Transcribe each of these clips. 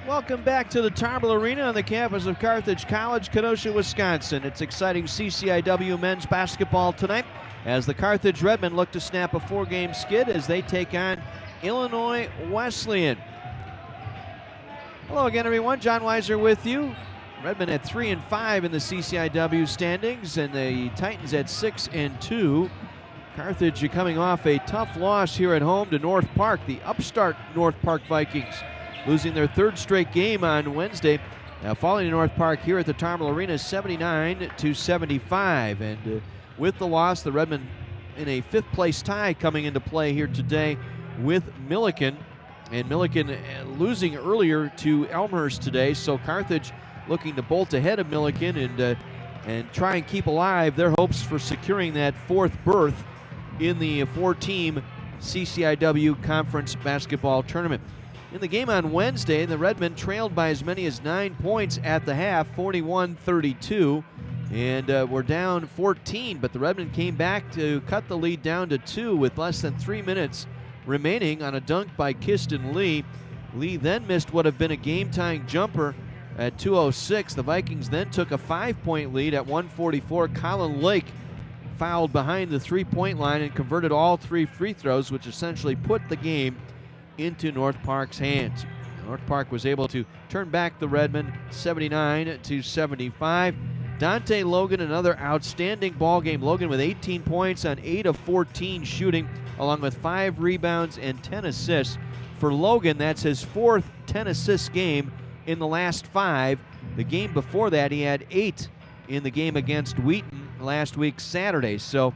Welcome back to the Tarble Arena on the campus of Carthage College, Kenosha, Wisconsin. It's exciting CCIW men's basketball tonight as the Carthage Redmen look to snap a four-game skid as they take on Illinois Wesleyan. Hello again, everyone. John Weiser with you. Redmen at 3-5 in the CCIW standings, and the Titans at 6-2. Carthage coming off a tough loss here at home to North Park, the upstart North Park Vikings, losing their third straight game on Wednesday, falling to North Park here at the Tarble Arena 79-75. And with the loss, the Redmen in a fifth-place tie coming into play here today with Millikin. And Millikin losing earlier to Elmhurst today, so Carthage looking to bolt ahead of Millikin and try and keep alive their hopes for securing that fourth berth in the four-team CCIW Conference Basketball Tournament. In the game on Wednesday, the Redmen trailed by as many as 9 points at the half, 41-32, and were down 14, but the Redmen came back to cut the lead down to 2 with less than 3 minutes remaining on a dunk by Kiston Lee. Lee then missed what had been a game-tying jumper at 2:06. The Vikings then took a 5-point lead at 1:44. Colin Lake fouled behind the three-point line and converted all 3 free throws, which essentially put the game into North Park's hands. North Park was able to turn back the Redmen 79-75. Dante Logan, another outstanding ball game. Logan with 18 points on 8 of 14 shooting, along with 5 rebounds and 10 assists. For Logan, that's his 4th 10-assist game in the last 5. The game before that, he had 8 in the game against Wheaton last week Saturday. So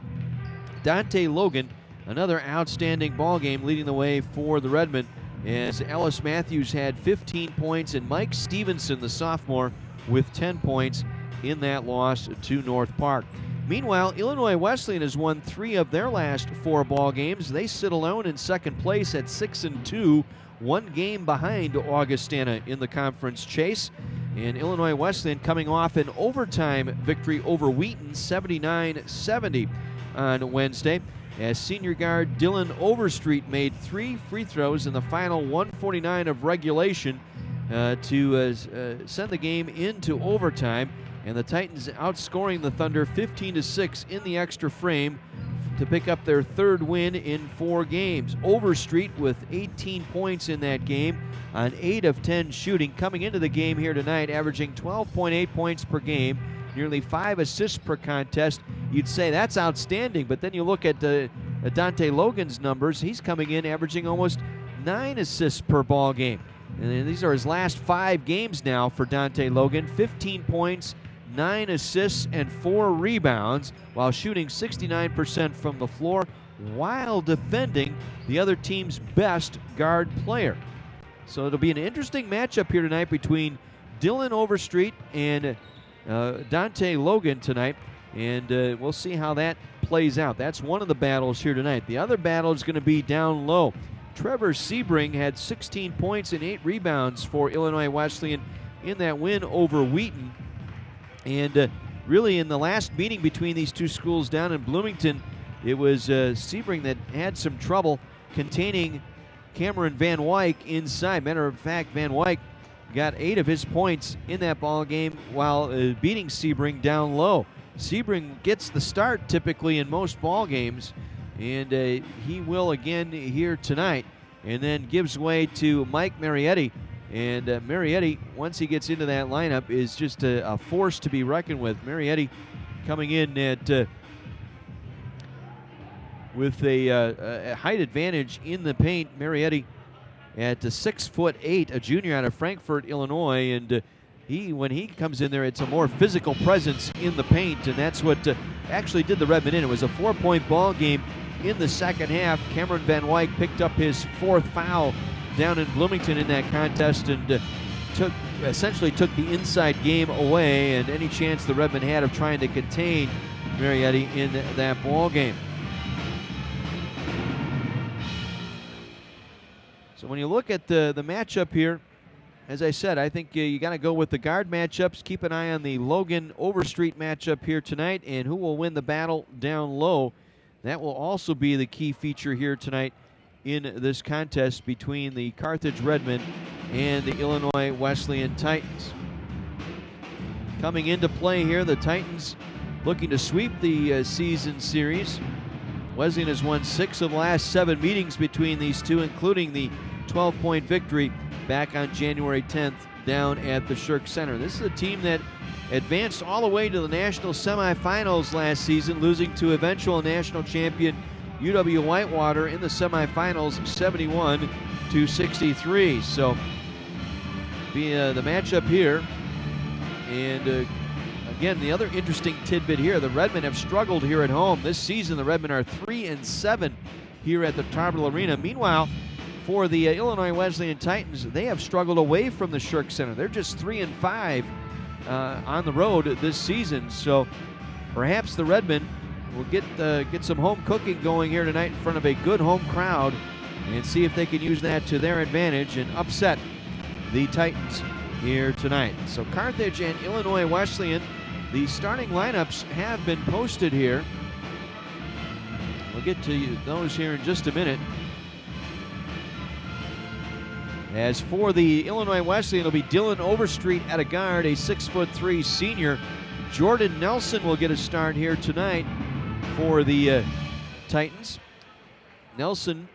Dante Logan, another outstanding ball game, leading the way for the Redmen, as Ellis Matthews had 15 points and Mike Stevenson, the sophomore, with 10 points in that loss to North Park. Meanwhile, Illinois Wesleyan has won 3 of their last 4 ball games. They sit alone in second place at 6-2, 1 game behind Augustana in the conference chase. And Illinois Wesleyan coming off an overtime victory over Wheaton, 79-70 on Wednesday, as senior guard Dylan Overstreet made 3 free throws in the final 1:49 of regulation to send the game into overtime. And the Titans outscoring the Thunder 15-6 in the extra frame to pick up their 3rd win in 4 games. Overstreet with 18 points in that game on 8 of 10 shooting, coming into the game here tonight, averaging 12.8 points per game, nearly 5 assists per contest. You'd say that's outstanding, but then you look at Dante Logan's numbers. He's coming in averaging almost 9 assists per ball game. And these are his last 5 games now for Dante Logan. 15 points, 9 assists, and 4 rebounds, while shooting 69% from the floor, while defending the other team's best guard player. So it'll be an interesting matchup here tonight between Dylan Overstreet and Dante Logan tonight, and we'll see how that plays out. That's one of the battles here tonight. The other battle is going to be down low. Trevor Sebring had 16 points and 8 rebounds for Illinois Wesleyan in that win over Wheaton. And really in the last meeting between these two schools down in Bloomington, it was Sebring that had some trouble containing Cameron Van Wyk inside. Matter of fact, Van Wyk got 8 of his points in that ball game while beating Sebring down low. Sebring gets the start typically in most ball games, and he will again here tonight, and then gives way to Mike Marietti. And Marietti, once he gets into that lineup, is just a force to be reckoned with. Marietti coming in at with a height advantage in the paint. Marietti at 6'8", a junior out of Frankfort, Illinois, and when he comes in there, it's a more physical presence in the paint, and that's what actually did the Redmen in. It was a 4-point ball game in the second half. Cameron Van Wyk picked up his 4th foul down in Bloomington in that contest, and essentially took the inside game away and any chance the Redmen had of trying to contain Marietti in that ball game. So when you look at the matchup here, as I said, I think you got to go with the guard matchups. Keep an eye on the Logan Overstreet matchup here tonight, and who will win the battle down low. That will also be the key feature here tonight in this contest between the Carthage Redmen and the Illinois Wesleyan Titans. Coming into play here, the Titans looking to sweep the season series. Wesleyan has won 6 of the last 7 meetings between these two, including the 12-point victory back on January 10th down at the Shirk Center. This is a team that advanced all the way to the national semifinals last season, losing to eventual national champion UW-Whitewater in the semifinals 71-63. So the matchup here. And again, the other interesting tidbit here, the Redmen have struggled here at home. This season, the Redmen are 3-7 here at the Tarble Arena. Meanwhile, for the Illinois Wesleyan Titans, they have struggled away from the Shirk Center. They're just 3-5 on the road this season. So perhaps the Redmen will get some home cooking going here tonight in front of a good home crowd and see if they can use that to their advantage and upset the Titans here tonight. So Carthage and Illinois Wesleyan, the starting lineups have been posted here. We'll get to those here in just a minute. As for the Illinois Wesleyan, it'll be Dylan Overstreet at a guard, a 6'3" senior. Jordan Nelson will get a start here tonight for the Titans. Nelson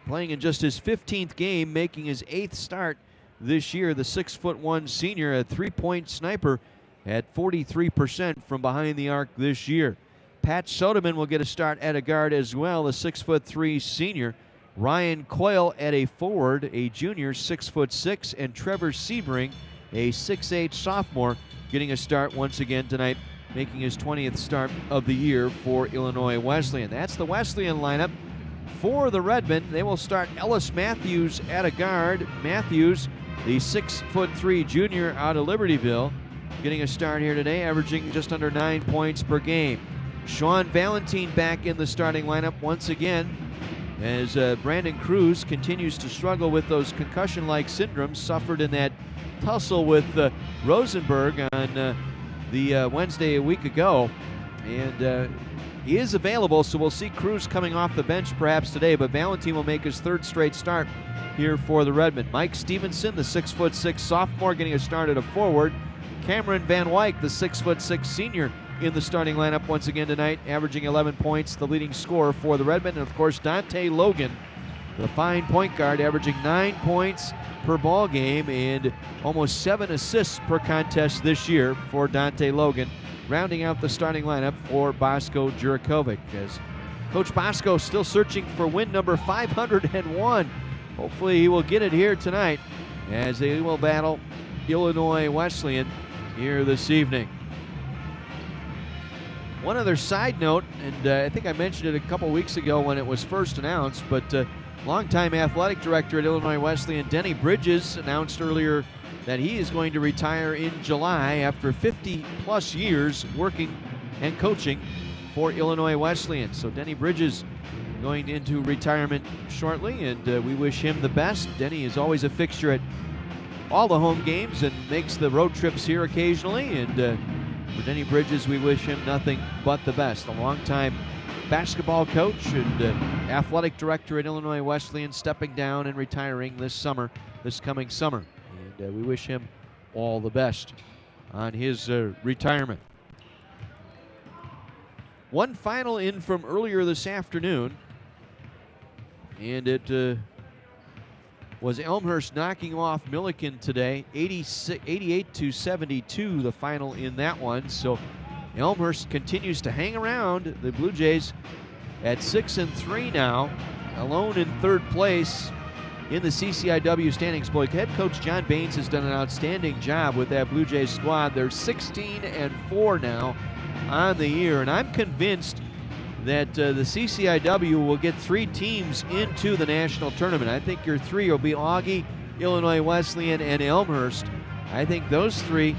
playing in just his 15th game, making his 8th start this year. The 6'1" senior, a 3-point sniper at 43% from behind the arc this year. Pat Soderman will get a start at a guard as well, the 6'3" senior. Ryan Coyle at a forward, a junior, 6'6", and Trevor Sebring, a 6'8" sophomore, getting a start once again tonight, making his 20th start of the year for Illinois Wesleyan. That's the Wesleyan lineup. For the Redmen, they will start Ellis Matthews at a guard. Matthews, the 6'3" junior out of Libertyville, getting a start here today, averaging just under 9 points per game. Sean Valentine back in the starting lineup once again, as Brandon Cruz continues to struggle with those concussion-like syndromes suffered in that tussle with Rosenberg on the Wednesday a week ago. And he is available, so we'll see Cruz coming off the bench perhaps today, but Valentine will make his 3rd straight start here for the Redmen. Mike Stevenson, the 6'6" sophomore, getting a start at a forward. Cameron Van Wyk, the 6'6" senior, in the starting lineup once again tonight, averaging 11 points, the leading scorer for the Redmen. And of course, Dante Logan, the fine point guard, averaging 9 points per ball game and almost 7 assists per contest this year for Dante Logan, rounding out the starting lineup for Bosco Jurikovic, as Coach Bosco still searching for win number 501. Hopefully he will get it here tonight as they will battle Illinois Wesleyan here this evening. One other side note, and I think I mentioned it a couple weeks ago when it was first announced, but longtime athletic director at Illinois Wesleyan, Denny Bridges, announced earlier that he is going to retire in July after 50-plus years working and coaching for Illinois Wesleyan. So Denny Bridges going into retirement shortly, and we wish him the best. Denny is always a fixture at all the home games and makes the road trips here occasionally, and for Denny Bridges, we wish him nothing but the best. A longtime basketball coach and athletic director at Illinois Wesleyan, stepping down and retiring this coming summer. And we wish him all the best on his retirement. One final in from earlier this afternoon, and it was Elmhurst knocking off Milliken today, 88-72, the final in that one. So Elmhurst continues to hang around. The Blue Jays at 6-3 now, alone in 3rd place in the CCIW standings. Boy, head coach John Baines has done an outstanding job with that Blue Jays squad. They're 16-4 now on the year, and I'm convinced that the CCIW will get 3 teams into the national tournament. I think your 3 will be Augie, Illinois Wesleyan, and Elmhurst. I think those 3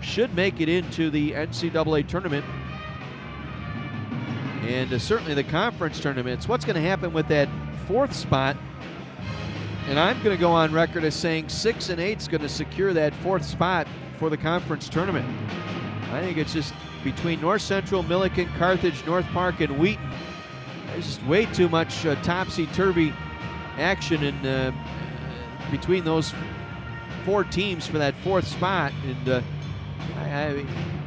should make it into the NCAA tournament and certainly the conference tournaments. What's going to happen with that 4th spot? And I'm going to go on record as saying 6 and 8 is going to secure that 4th spot for the conference tournament. I think it's just between North Central, Milliken, Carthage, North Park, and Wheaton. There's just way too much topsy-turvy action in between those 4 teams for that 4th spot. And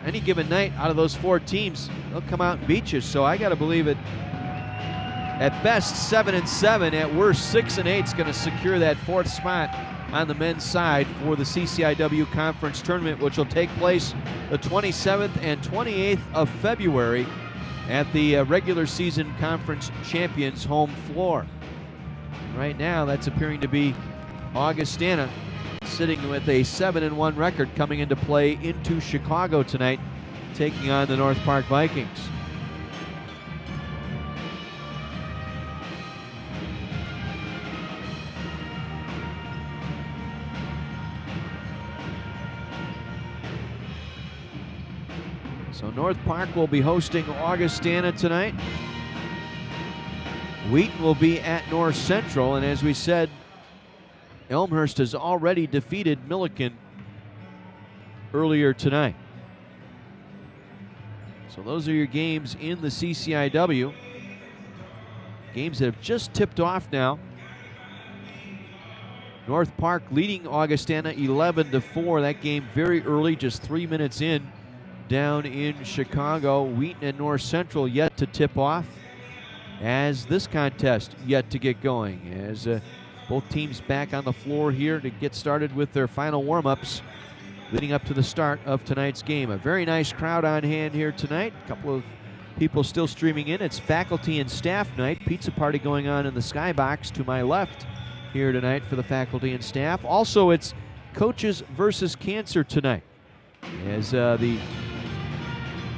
any given night out of those 4 teams, they'll come out and beat you. So I got to believe it. At best, 7-7. At worst, 6-8 is going to secure that 4th spot on the men's side for the CCIW Conference Tournament, which will take place the 27th and 28th of February at the regular season conference champions home floor. Right now, that's appearing to be Augustana, sitting with a 7-1 record coming into play into Chicago tonight, taking on the North Park Vikings. So North Park will be hosting Augustana tonight. Wheaton will be at North Central, and as we said, Elmhurst has already defeated Milliken earlier tonight. So those are your games in the CCIW. Games that have just tipped off now. North Park leading Augustana 11-4. That game very early, just 3 minutes in, down in Chicago. Wheaton and North Central yet to tip off, as this contest yet to get going, as both teams back on the floor here to get started with their final warm-ups leading up to the start of tonight's game. A very nice crowd on hand here tonight. A couple of people still streaming in. It's faculty and staff night. Pizza party going on in the skybox to my left here tonight for the faculty and staff. Also, it's Coaches versus Cancer tonight, as the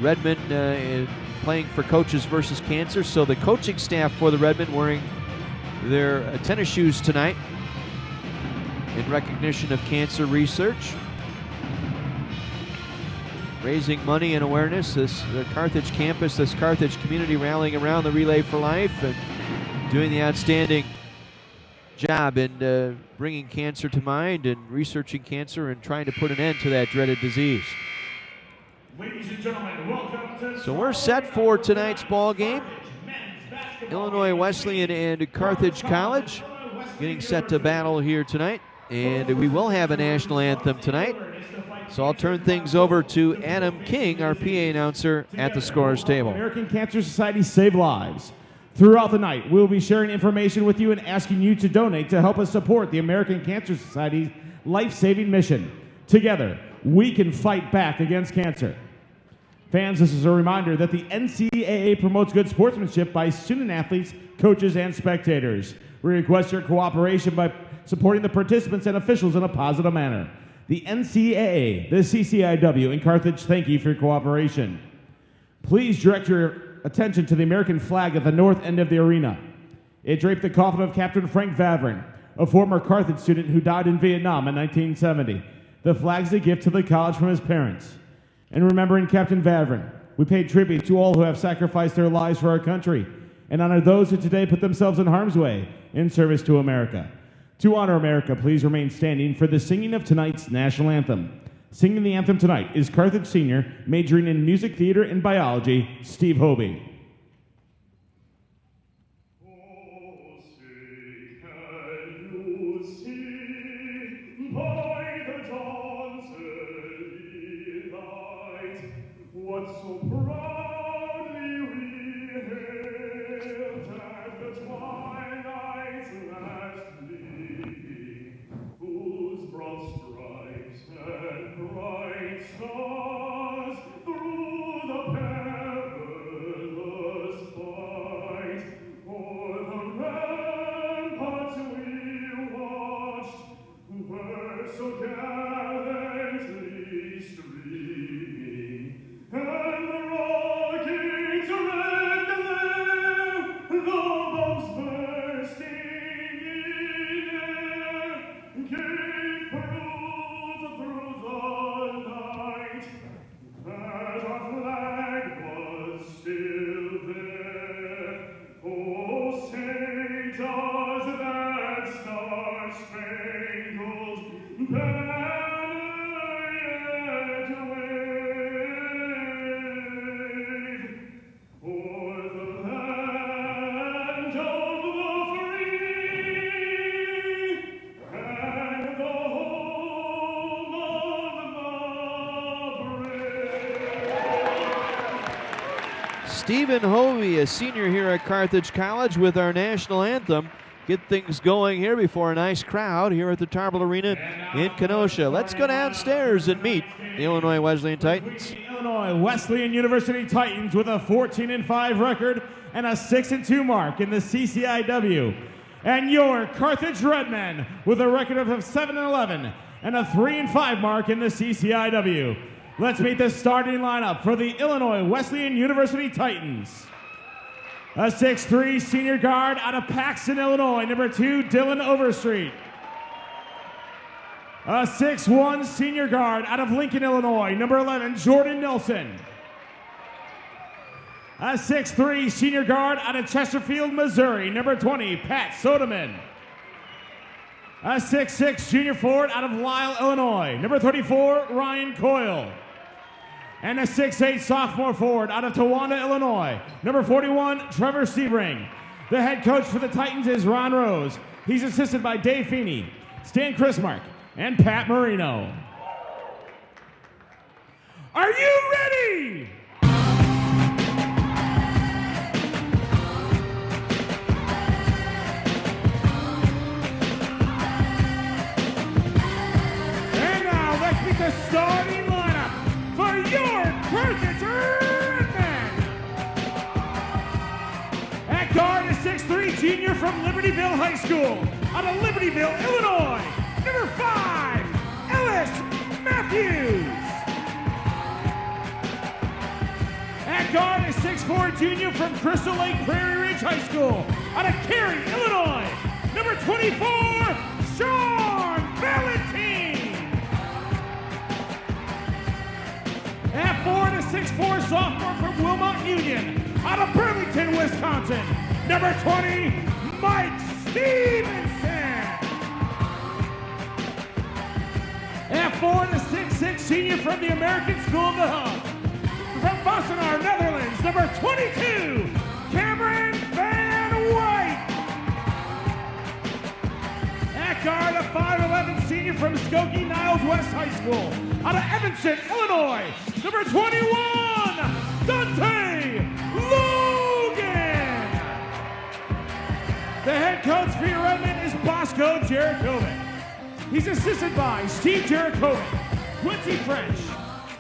Redmen playing for Coaches versus Cancer. So the coaching staff for the Redmen wearing their tennis shoes tonight in recognition of cancer research. Raising money and awareness, the Carthage campus, this Carthage community rallying around the Relay for Life and doing the outstanding job in bringing cancer to mind and researching cancer and trying to put an end to that dreaded disease. Ladies and gentlemen, welcome to So we're set for tonight's ball game. Illinois Wesleyan and Carthage College getting set to battle here tonight. And we will have a national anthem tonight. So I'll turn things over to Adam King, our PA announcer at the scorer's table. American Cancer Society Save Lives. Throughout the night, we'll be sharing information with you and asking you to donate to help us support the American Cancer Society's life-saving mission. Together, we can fight back against cancer. Fans, this is a reminder that the NCAA promotes good sportsmanship by student athletes, coaches, and spectators. We request your cooperation by supporting the participants and officials in a positive manner. The NCAA, the CCIW, and Carthage thank you for your cooperation. Please direct your attention to the American flag at the north end of the arena. It draped the coffin of Captain Frank Vavrin, a former Carthage student who died in Vietnam in 1970. The flag's a gift to the college from his parents. And remembering Captain Vavrin, we pay tribute to all who have sacrificed their lives for our country and honor those who today put themselves in harm's way in service to America. To honor America, please remain standing for the singing of tonight's national anthem. Singing the anthem tonight is Carthage senior, majoring in music, theater, and biology, Steve Hobie. What so proudly we hailed at the twilight's last gleaming, whose broad stripes and bright stars through the perilous fight o'er the ramparts we watched, were so gallantly streaming. And the rockets red glare, the bombs bursting in air, gave proof through the night that our flag was still there. Oh, say does that star-spangled banner yet wave? And Stephen Hovey, a senior here at Carthage College, with our national anthem. Get things going here before a nice crowd here at the Tarble Arena in Kenosha. Let's go downstairs and meet the Illinois Wesleyan Titans. Illinois Wesleyan University Titans with a 14-5 record and a 6-2 mark in the CCIW. And your Carthage Redmen with a record of 7-11 and a 3-5 mark in the CCIW. Let's meet the starting lineup for the Illinois Wesleyan University Titans. A 6'3" senior guard out of Paxton, Illinois, number 2, Dylan Overstreet. A 6'1" senior guard out of Lincoln, Illinois, number 11, Jordan Nelson. A 6'3" senior guard out of Chesterfield, Missouri, number 20, Pat Sodeman. A 6'6" junior forward out of Lisle, Illinois, number 34, Ryan Coyle. And a 6'8" sophomore forward out of Towanda, Illinois, number 41, Trevor Sebring. The head coach for the Titans is Ron Rose. He's assisted by Dave Feeney, Stan Chrismark, and Pat Marino. Are you ready? And now let's meet the starting lineup for your Carthage Redmen. At guard, a 6'3" junior from Libertyville High School, out of Libertyville, Illinois, number 5, Ellis Matthews. At guard, a 6'4" junior from Crystal Lake Prairie Ridge High School, out of Cary, Illinois, number 24, Sean Valentine. At 4, the 6'4" sophomore from Wilmot Union, out of Burlington, Wisconsin, number 20, Mike Stevenson. At 4, the 6'6" senior from the American School of the Hub, from Wassenaar, Netherlands, number 22, Cameron Van White. At guard, a 5'11" senior from Skokie Niles West High School, out of Evanston, Illinois, number 21, Dante Logan. The head coach for your Redmen is Bosco Jerichovic. He's assisted by Steve Jerichovic, Quincy French,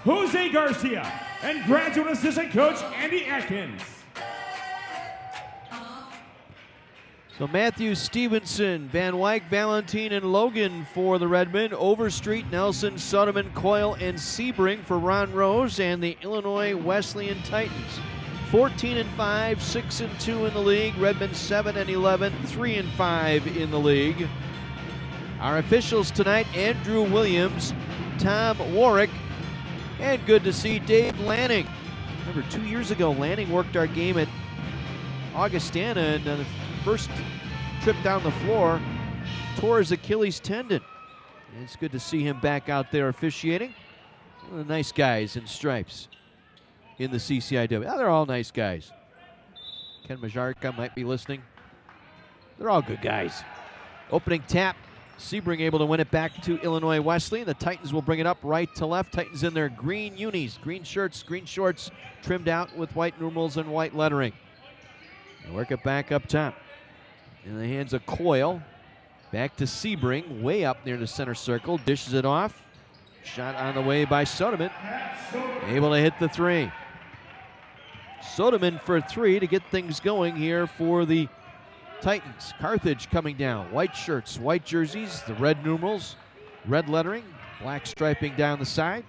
Jose Garcia, and graduate assistant coach Andy Atkins. So Matthews, Stevenson, Van Wyck, Valentine, and Logan for the Redmen. Overstreet, Nelson, Sodeman, Coyle, and Sebring for Ron Rose and the Illinois Wesleyan Titans. 14-5, 6-2 in the league. Redmen 7-11, 3-5 in the league. Our officials tonight: Andrew Williams, Tom Warwick, and good to see Dave Lanning. Remember, 2 years ago, Lanning worked our game at Augustana, and the first trip down the floor tore his Achilles tendon. And it's good to see him back out there officiating. One of the nice guys in stripes in the CCIW. Oh, they're all nice guys. Ken Majarka might be listening. They're all good guys. Opening tap. Sebring able to win it back to Illinois Wesleyan. The Titans will bring it up right to left. Titans in their green unis, green shirts, green shorts, trimmed out with white numerals and white lettering. They work it back up top. In the hands of Coyle. Back to Sebring, way up near the center circle. Dishes it off. Shot on the way by Sodeman. Able to hit the three. Sodeman for 3 to get things going here for the Titans. Carthage coming down. White shirts, white jerseys, the red numerals, red lettering, black striping down the side.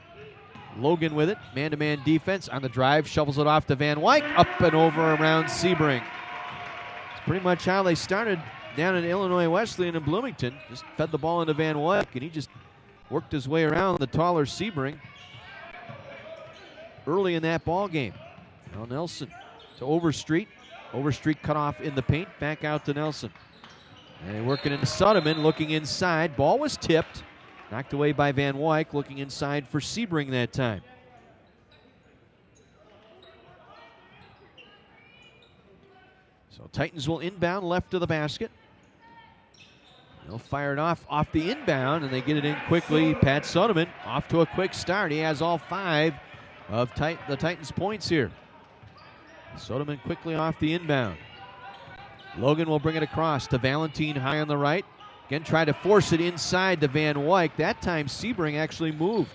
Logan with it. Man-to-man defense on the drive. Shovels it off to Van Wyck. Up and over around Sebring. It's pretty much how they started down in Illinois Wesleyan in Bloomington. Just fed the ball into Van Wyck, and he just worked his way around the taller Sebring early in that ball game. Now Nelson to Overstreet. Overstreet cut off in the paint. Back out to Nelson. And working into Sodeman, looking inside. Ball was tipped. Knocked away by Van Wyck, looking inside for Sebring that time. So Titans will inbound left of the basket. They'll fire it off the inbound, and they get it in quickly. Pat Sodeman off to a quick start. He has all 5 of the Titans' points here. Soderman quickly off the inbound. Logan will bring it across to Valentine high on the right. Again, try to force it inside to Van Wyk. That time Sebring actually moved.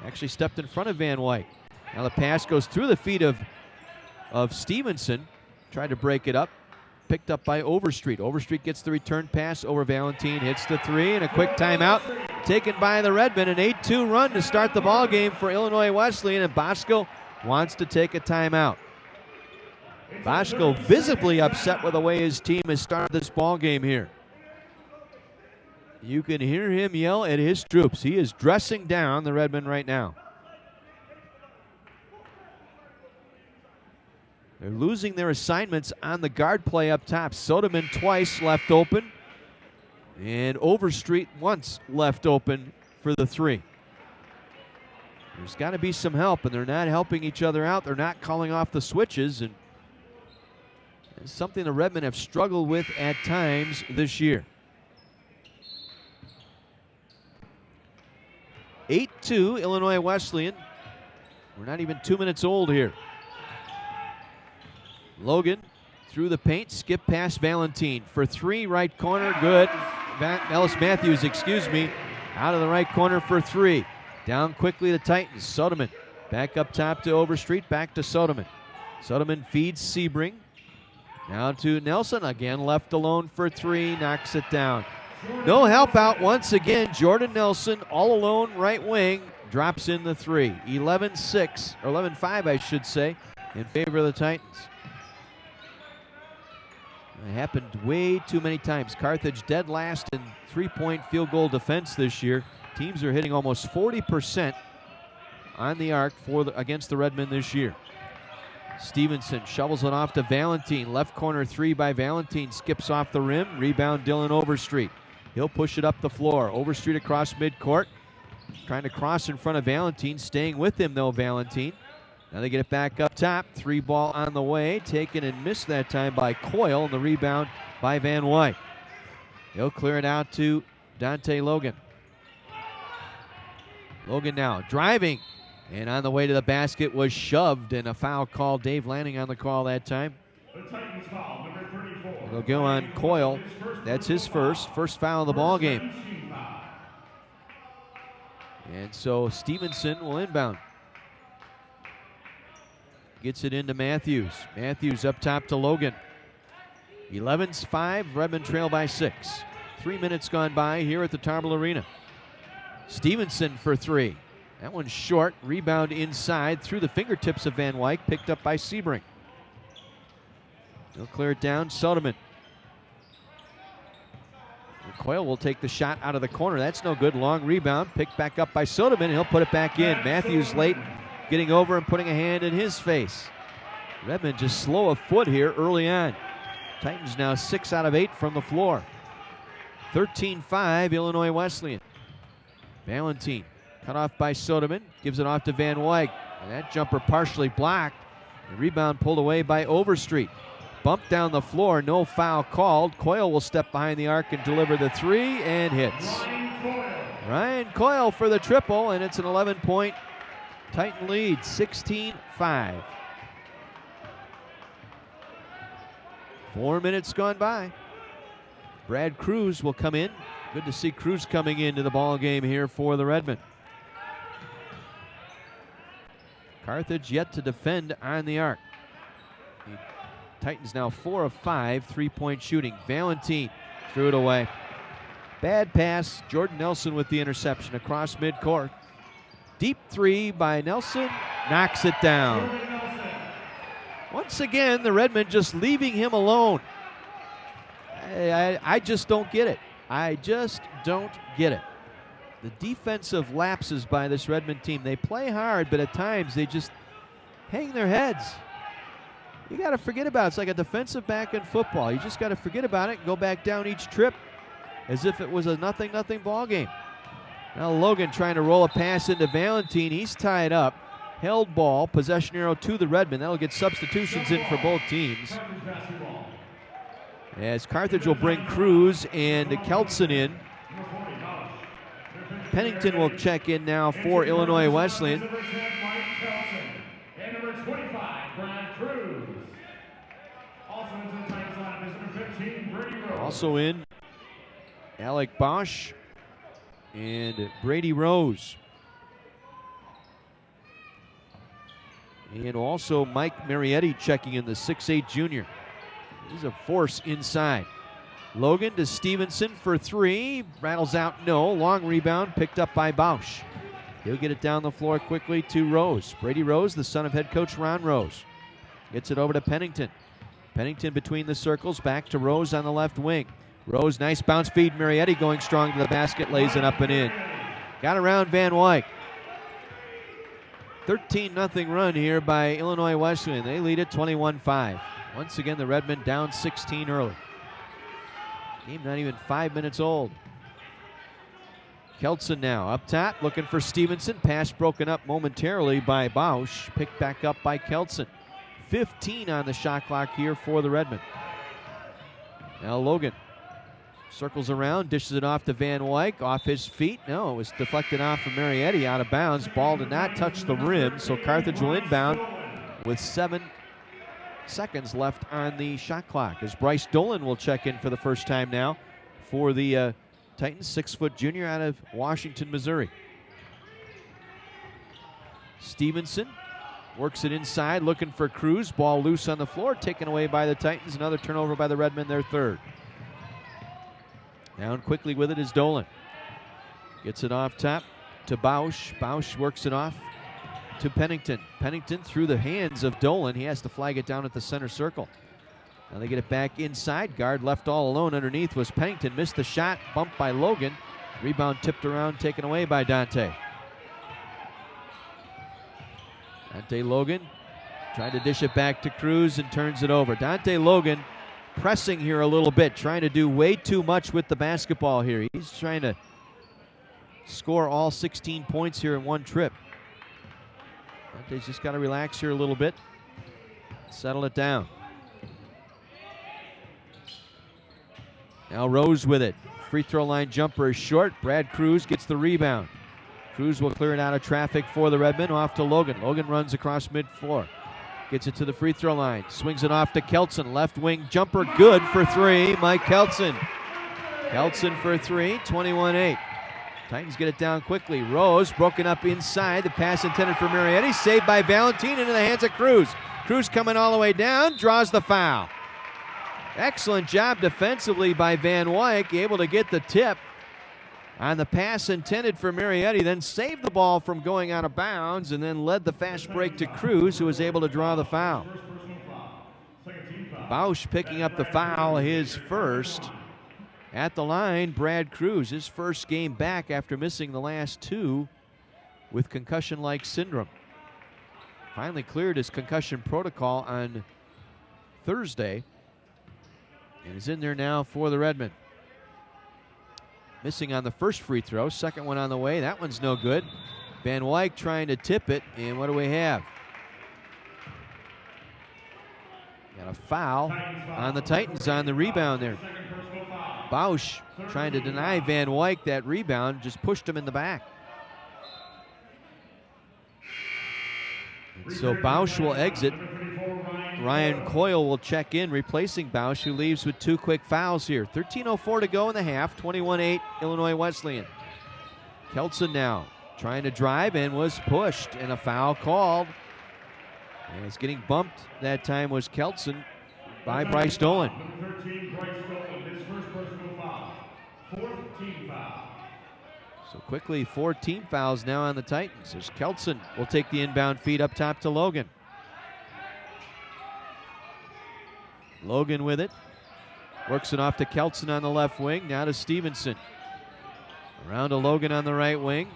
Actually stepped in front of Van Wyk. Now the pass goes through the feet of Stevenson. Tried to break it up. Picked up by Overstreet. Overstreet gets the return pass over Valentine. Hits the three and a quick timeout taken by the Redmen. An 8-2 run to start the ball game for Illinois Wesleyan, and Bosco wants to take a timeout. Bosco visibly upset with the way his team has started this ball game here. You can hear him yell at his troops. He is dressing down the Redmen right now. They're losing their assignments on the guard play up top. Soderman twice left open, and Overstreet once left open for the three. There's got to be some help, and they're not helping each other out. They're not calling off the switches, and it's something the Redmen have struggled with at times this year. 8-2, Illinois Wesleyan. We're not even 2 minutes old here. Logan through the paint, skip past Valentine for three, right corner, good. Ellis Matthews, out of the right corner for three. Down quickly the Titans. Soderman back up top to Overstreet, back to Soderman. Soderman feeds Sebring. Now to Nelson, again left alone for three, knocks it down. No help out once again. Jordan Nelson, all alone, right wing, drops in the three. 11-6, or 11-5 I should say, in favor of the Titans. It happened way too many times. Carthage dead last in three-point field goal defense this year. Teams are hitting almost 40% on the arc against the Redmen this year. Stevenson shovels it off to Valentine. Left corner three by Valentine. Skips off the rim. Rebound Dylan Overstreet. He'll push it up the floor. Overstreet across midcourt. Trying to cross in front of Valentine. Staying with him though, Valentine. Now they get it back up top. Three ball on the way. Taken and missed that time by Coyle. And the rebound by Van Wyk. He'll clear it out to Dante Logan. Logan now driving. And on the way to the basket was shoved, and a foul call. Dave Lanning on the call that time. The Titans foul, number 34. They'll go on Coyle. That's his first foul of the ball game. And so Stevenson will inbound. Gets it into Matthews. Matthews up top to Logan. 11-5, Redmen trail by 6. 3 minutes gone by here at the Tarble Arena. Stevenson for three. That one's short. Rebound inside through the fingertips of Van Wyk, picked up by Sebring. He'll clear it down. Soderman. And Coyle will take the shot out of the corner. That's no good. Long rebound. Picked back up by Soderman. He'll put it back in. Matthews late, getting over and putting a hand in his face. Redmond just slow of foot here early on. Titans now 6 out of 8 from the floor. 13-5, Illinois Wesleyan. Valentine. Cut off by Soderman, gives it off to Van Wyk. And that jumper partially blocked. The rebound pulled away by Overstreet. Bumped down the floor, no foul called. Coyle will step behind the arc and deliver the three, and hits. Ryan Coyle for the triple, and it's an 11-point Titan lead, 16-5. 4 minutes gone by. Brad Cruz will come in. Good to see Cruz coming into the ball game here for the Redmen. Carthage yet to defend on the arc. The Titans now 4 of 5 3-point shooting. Valentine threw it away. Bad pass. Jordan Nelson with the interception across midcourt. Deep three by Nelson. Knocks it down. Once again, the Redmen just leaving him alone. I just don't get it. I just don't get it. The defensive lapses by this Redmond team. They play hard, but at times they just hang their heads. You got to forget about it. It's like a defensive back in football. You just got to forget about it and go back down each trip as if it was a nothing ball game. Now Logan trying to roll a pass into Valentine. He's tied up. Held ball. Possession arrow to the Redmen. That'll get substitutions in for both teams. As Carthage will bring Cruz and Keltson in. Pennington will check in now for Illinois Wesleyan. And number 25, Brad Cruz. Also in Alec Bosch and Brady Rose. And also Mike Marietti checking in, the 6'8 junior. He's a force inside. Logan to Stevenson for three. Rattles out, no. Long rebound picked up by Bausch. He'll get it down the floor quickly to Rose. Brady Rose, the son of head coach Ron Rose. Gets it over to Pennington. Pennington between the circles, back to Rose on the left wing. Rose, nice bounce feed. Marietti going strong to the basket, lays it up and in. Got around Van Wyck. 13-0 run here by Illinois Wesleyan. They lead it 21-5. Once again, the Redmen down 16 early. Game not even 5 minutes old. Keltson now up top, looking for Stevenson. Pass broken up momentarily by Bausch. Picked back up by Keltson. 15 on the shot clock here for the Redmen. Now Logan circles around, dishes it off to Van Wyck. Off his feet. No, it was deflected off of Marietti, out of bounds. Ball did not touch the rim, so Carthage will inbound with 7 seconds left on the shot clock, as Bryce Dolan will check in for the first time now for the Titans, 6-foot junior out of Washington, Missouri. Stevenson works it inside, looking for Cruz. Ball loose on the floor, taken away by the Titans. Another turnover by the Redmen, their third. Down quickly with it is Dolan. Gets it off top to Bausch. Bausch works it off to Pennington. Pennington through the hands of Dolan. He has to flag it down at the center circle. Now they get it back inside. Guard left all alone underneath was Pennington. Missed the shot, bumped by Logan. Rebound tipped around, taken away by Dante. Dante Logan tried to dish it back to Cruz and turns it over. Dante Logan pressing here a little bit, trying to do way too much with the basketball here. He's trying to score all 16 points here in one trip. Dante's just got to relax here a little bit, settle it down. Now Rose with it. Free throw line jumper is short. Brad Cruz gets the rebound. Cruz will clear it out of traffic for the Redmen. Off to Logan. Logan runs across mid-floor. Gets it to the free throw line. Swings it off to Keltson. Left wing jumper good for three. Mike Keltson. Keltson for three. 21-8. Titans get it down quickly. Rose broken up inside. The pass intended for Marietti. Saved by Valentin into the hands of Cruz. Cruz coming all the way down. Draws the foul. Excellent job defensively by Van Wyck. Able to get the tip on the pass intended for Marietti. Then saved the ball from going out of bounds. And then led the fast break to Cruz, who was able to draw the foul. Bausch picking up the foul, his first. At the line, Brad Cruz, his first game back after missing the last two with concussion-like syndrome. Finally cleared his concussion protocol on Thursday and is in there now for the Redmen. Missing on the first free throw, second one on the way. That one's no good. Van Wyck trying to tip it, and what do we have? Got a foul on the Titans on the rebound there. Bausch trying to deny Van Wyck that rebound, just pushed him in the back. And so Bausch will exit. Ryan Coyle will check in, replacing Bausch, who leaves with two quick fouls here. 13:04 to go in the half, 21-8 Illinois Wesleyan. Keltson now trying to drive and was pushed, and a foul called. And it's getting bumped that time was Keltson by Bryce Dolan. So quickly, 4 team fouls now on the Titans as Keltson will take the inbound feed up top to Logan. Logan with it. Works it off to Keltson on the left wing. Now to Stevenson. Around to Logan on the right wing.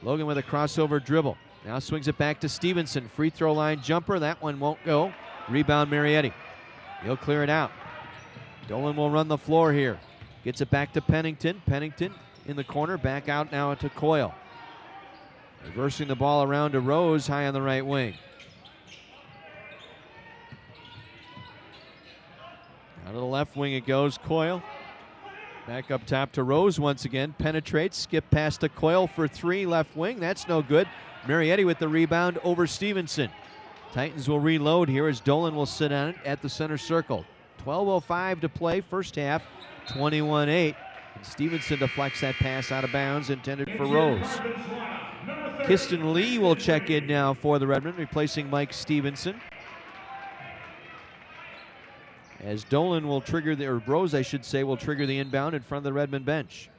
Logan with a crossover dribble. Now swings it back to Stevenson. Free throw line jumper. That one won't go. Rebound Marietti. He'll clear it out. Dolan will run the floor here. Gets it back to Pennington. Pennington in the corner. Back out now to Coyle. Reversing the ball around to Rose high on the right wing. Out of the left wing it goes. Coyle. Back up top to Rose once again. Penetrates. Skip past to Coyle for three. Left wing. That's no good. Marietti with the rebound over Stevenson. Titans will reload here as Dolan will sit on it at the center circle. 12:05 to play, first half, 21-8. And Stevenson deflects that pass out of bounds intended for Rose. Kiston Lee will check in now for the Redmen, replacing Mike Stevenson. As Dolan will trigger or Rose, I should say, will trigger the inbound in front of the Redmond bench.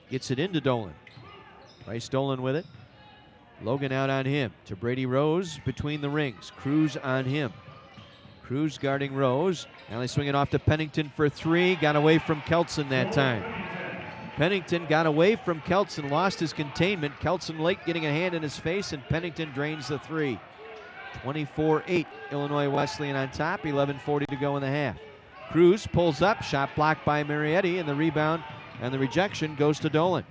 Gets it into Dolan. Bryce Dolan with it. Logan out on him to Brady Rose between the rings. Cruz on him. Cruz guarding Rose. Now they swing it off to Pennington for three. Got away from Keltson that time. Pennington got away from Keltson, lost his containment. Keltson late getting a hand in his face, and Pennington drains the three. 24-8, Illinois Wesleyan on top, 11:40 to go in the half. Cruz pulls up, shot blocked by Marietti, and the rebound and the rejection goes to Dolan.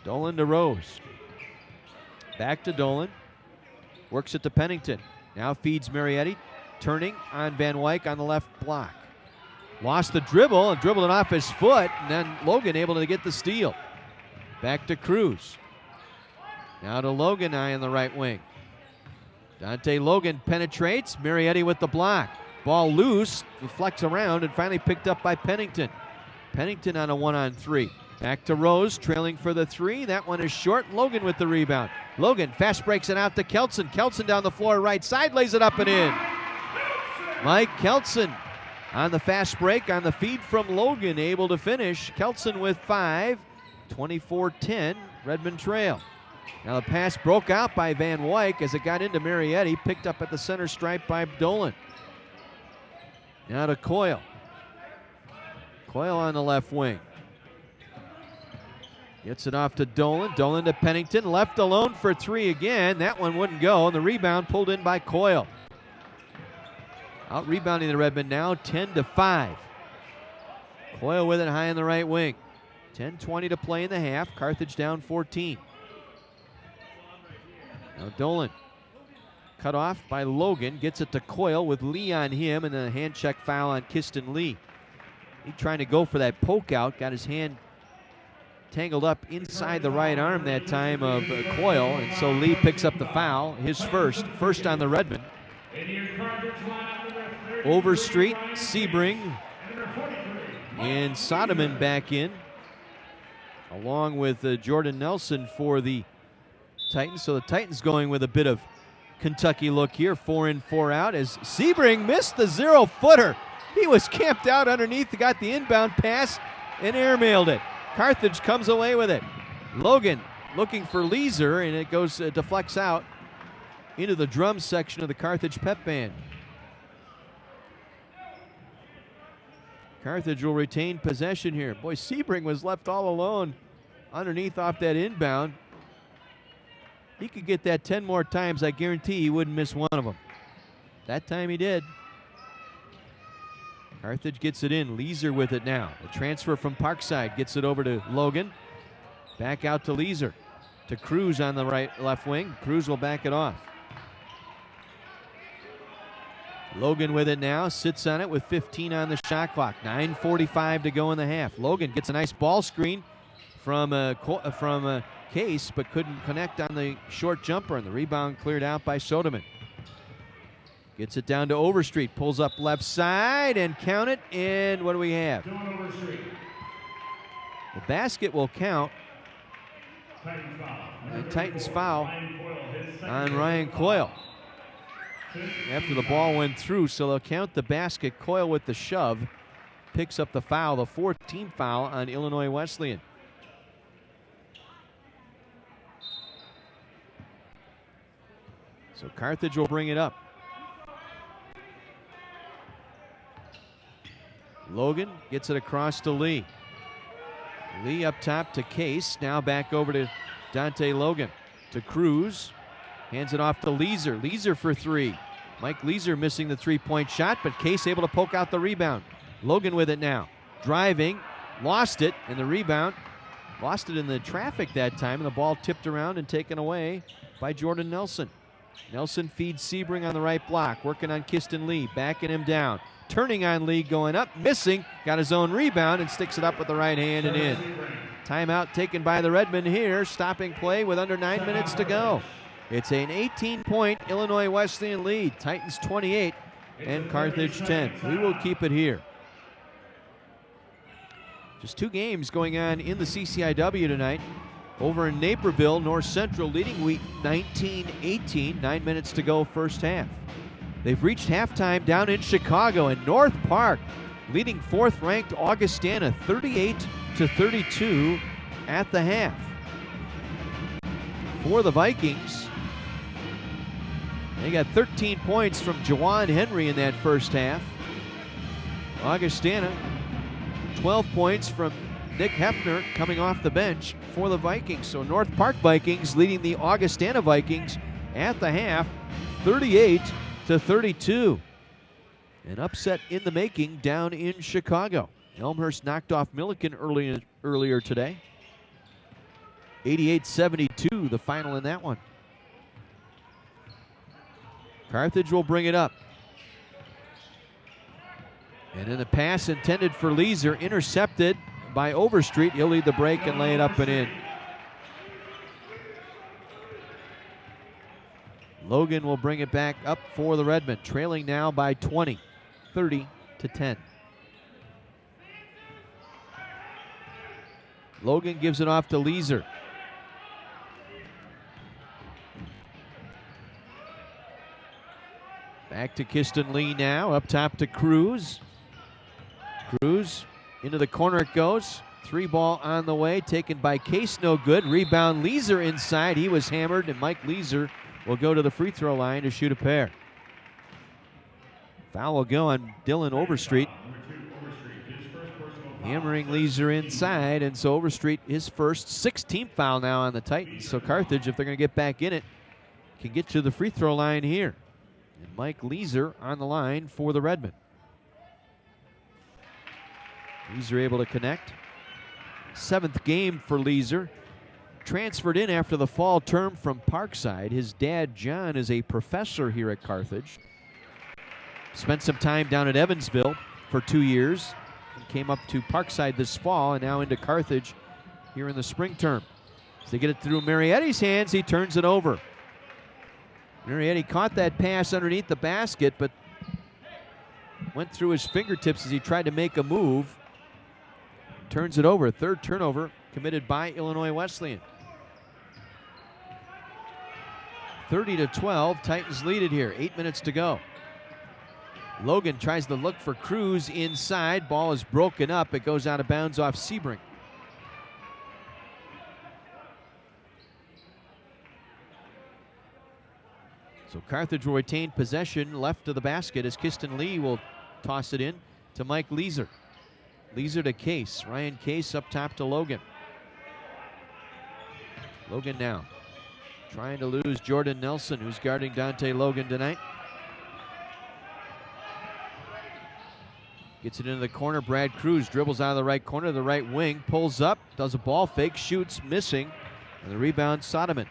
Dolan to Rose. Back to Dolan. Works it to Pennington. Now feeds Marietti, turning on Van Wyck on the left block. Lost the dribble and dribbled it off his foot, and then Logan able to get the steal. Back to Cruz. Now to Logan on the right wing. Dante Logan penetrates. Marietti with the block. Ball loose, deflects around, and finally picked up by Pennington. Pennington on a 1-on-3. Back to Rose, trailing for the three. That one is short. Logan with the rebound. Logan fast breaks it out to Keltson. Keltson down the floor right side, lays it up and in. Mike Keltson on the fast break, on the feed from Logan, able to finish. Keltson with 5, 24-10, Redmond trail. Now the pass broke out by Van Wyck as it got into Marietti, picked up at the center stripe by Dolan. Now to Coyle. Coyle on the left wing. Gets it off to Dolan. Dolan to Pennington, left alone for three again. That one wouldn't go, and the rebound pulled in by Coyle. Out rebounding the Redmen now, 10-5. Coyle with it high in the right wing. 10:20 to play in the half. Carthage down 14. Now Dolan, cut off by Logan, gets it to Coyle with Lee on him, and a hand check foul on Kiston Lee. He trying to go for that poke out, got his hand tangled up inside the right arm that time of Coyle, and so Lee picks up the foul, his first on the Redmen. Overstreet, Sebring, and Soderman back in, along with Jordan Nelson for the Titans. So the Titans going with a bit of Kentucky look here, 4 in, 4 out, as Sebring missed the 0-footer. He was camped out underneath, got the inbound pass, and airmailed it. Carthage comes away with it. Logan looking for Weiser, and it goes, deflects out into the drum section of the Carthage pep band. Carthage will retain possession here. Boy, Sebring was left all alone underneath off that inbound. He could get that 10 more times. I guarantee he wouldn't miss one of them. That time he did. Carthage gets it in. Weiser with it now. The transfer from Parkside gets it over to Logan. Back out to Weiser. To Cruz on the left wing. Cruz will back it off. Logan with it now. Sits on it with 15 on the shot clock. 9:45 to go in the half. Logan gets a nice ball screen from Case, but couldn't connect on the short jumper, and the rebound cleared out by Soderman. Gets it down to Overstreet, pulls up left side, and count it, and what do we have? The basket will count. Titans foul on Ryan Coyle. After the ball went through, so they'll count the basket. Coyle with the shove picks up the foul, the 14th foul on Illinois Wesleyan. So Carthage will bring it up. Logan gets it across to Lee. Lee up top to Case. Now back over to Dante Logan. To Cruz. Hands it off to Weiser. Weiser for three. Mike Weiser missing the three-point shot, but Case able to poke out the rebound. Logan with it now. Driving. Lost it, and the rebound. Lost it in the traffic that time, and the ball tipped around and taken away by Jordan Nelson. Nelson feeds Sebring on the right block, working on Kiston Lee, backing him down. Turning on Lee, going up, missing, got his own rebound and sticks it up with the right hand and in. Timeout taken by the Redmen here, stopping play with under 9 minutes to go. It's an 18-point Illinois Wesleyan lead. Titans 28, and Carthage 10. We will keep it here. Just 2 games going on in the CCIW tonight. Over in Naperville, North Central leading Wheat 19-18, 9 minutes to go first half. They've reached halftime down in Chicago, and North Park leading 4th-ranked Augustana 38-32 at the half. For the Vikings, they got 13 points from Jawan Henry in that first half. Augustana, 12 points from Nick Hefner coming off the bench for the Vikings. So North Park Vikings leading the Augustana Vikings at the half, 38-32. An upset in the making down in Chicago. Elmhurst knocked off Milliken earlier today. 88-72, the final in that one. Carthage will bring it up. And then the pass intended for Weiser, intercepted by Overstreet. He'll lead the break and lay it up and in. Logan will bring it back up for the Redmen, trailing now by 20, 30-10. Logan gives it off to Weiser. Back to Kiston Lee now, up top to Cruz. Cruz, into the corner it goes. 3 ball on the way, taken by Case, no good. Rebound, Weiser inside. He was hammered, and Mike Weiser will go to the free throw line to shoot a pair. Foul will go on Dylan Overstreet. Hammering Weiser inside, and so Overstreet, his first 16th foul now on the Titans. So Carthage, if they're going to get back in it, can get to the free throw line here. And Mike Weiser on the line for the Redmen. Weiser able to connect. 7th game for Weiser. Transferred in after the fall term from Parkside. His dad, John, is a professor here at Carthage. Spent some time down at Evansville for 2 years. And came up to Parkside this fall and now into Carthage here in the spring term. As they get it through Marietti's hands, he turns it over. Marietti caught that pass underneath the basket, but went through his fingertips as he tried to make a move. Turns it over. 3rd turnover committed by Illinois Wesleyan. 30-12, Titans lead it here. 8 minutes to go. Logan tries to look for Cruz inside. Ball is broken up. It goes out of bounds off Sebring. So Carthage will retain possession left of the basket as Kiston Lee will toss it in to Mike Weiser. Weiser to Case. Ryan Case up top to Logan. Logan now trying to lose Jordan Nelson, who's guarding Dante Logan tonight. Gets it into the corner. Brad Cruz dribbles out of the right corner, the right wing, pulls up, does a ball fake, shoots, missing. And the rebound, Soderman.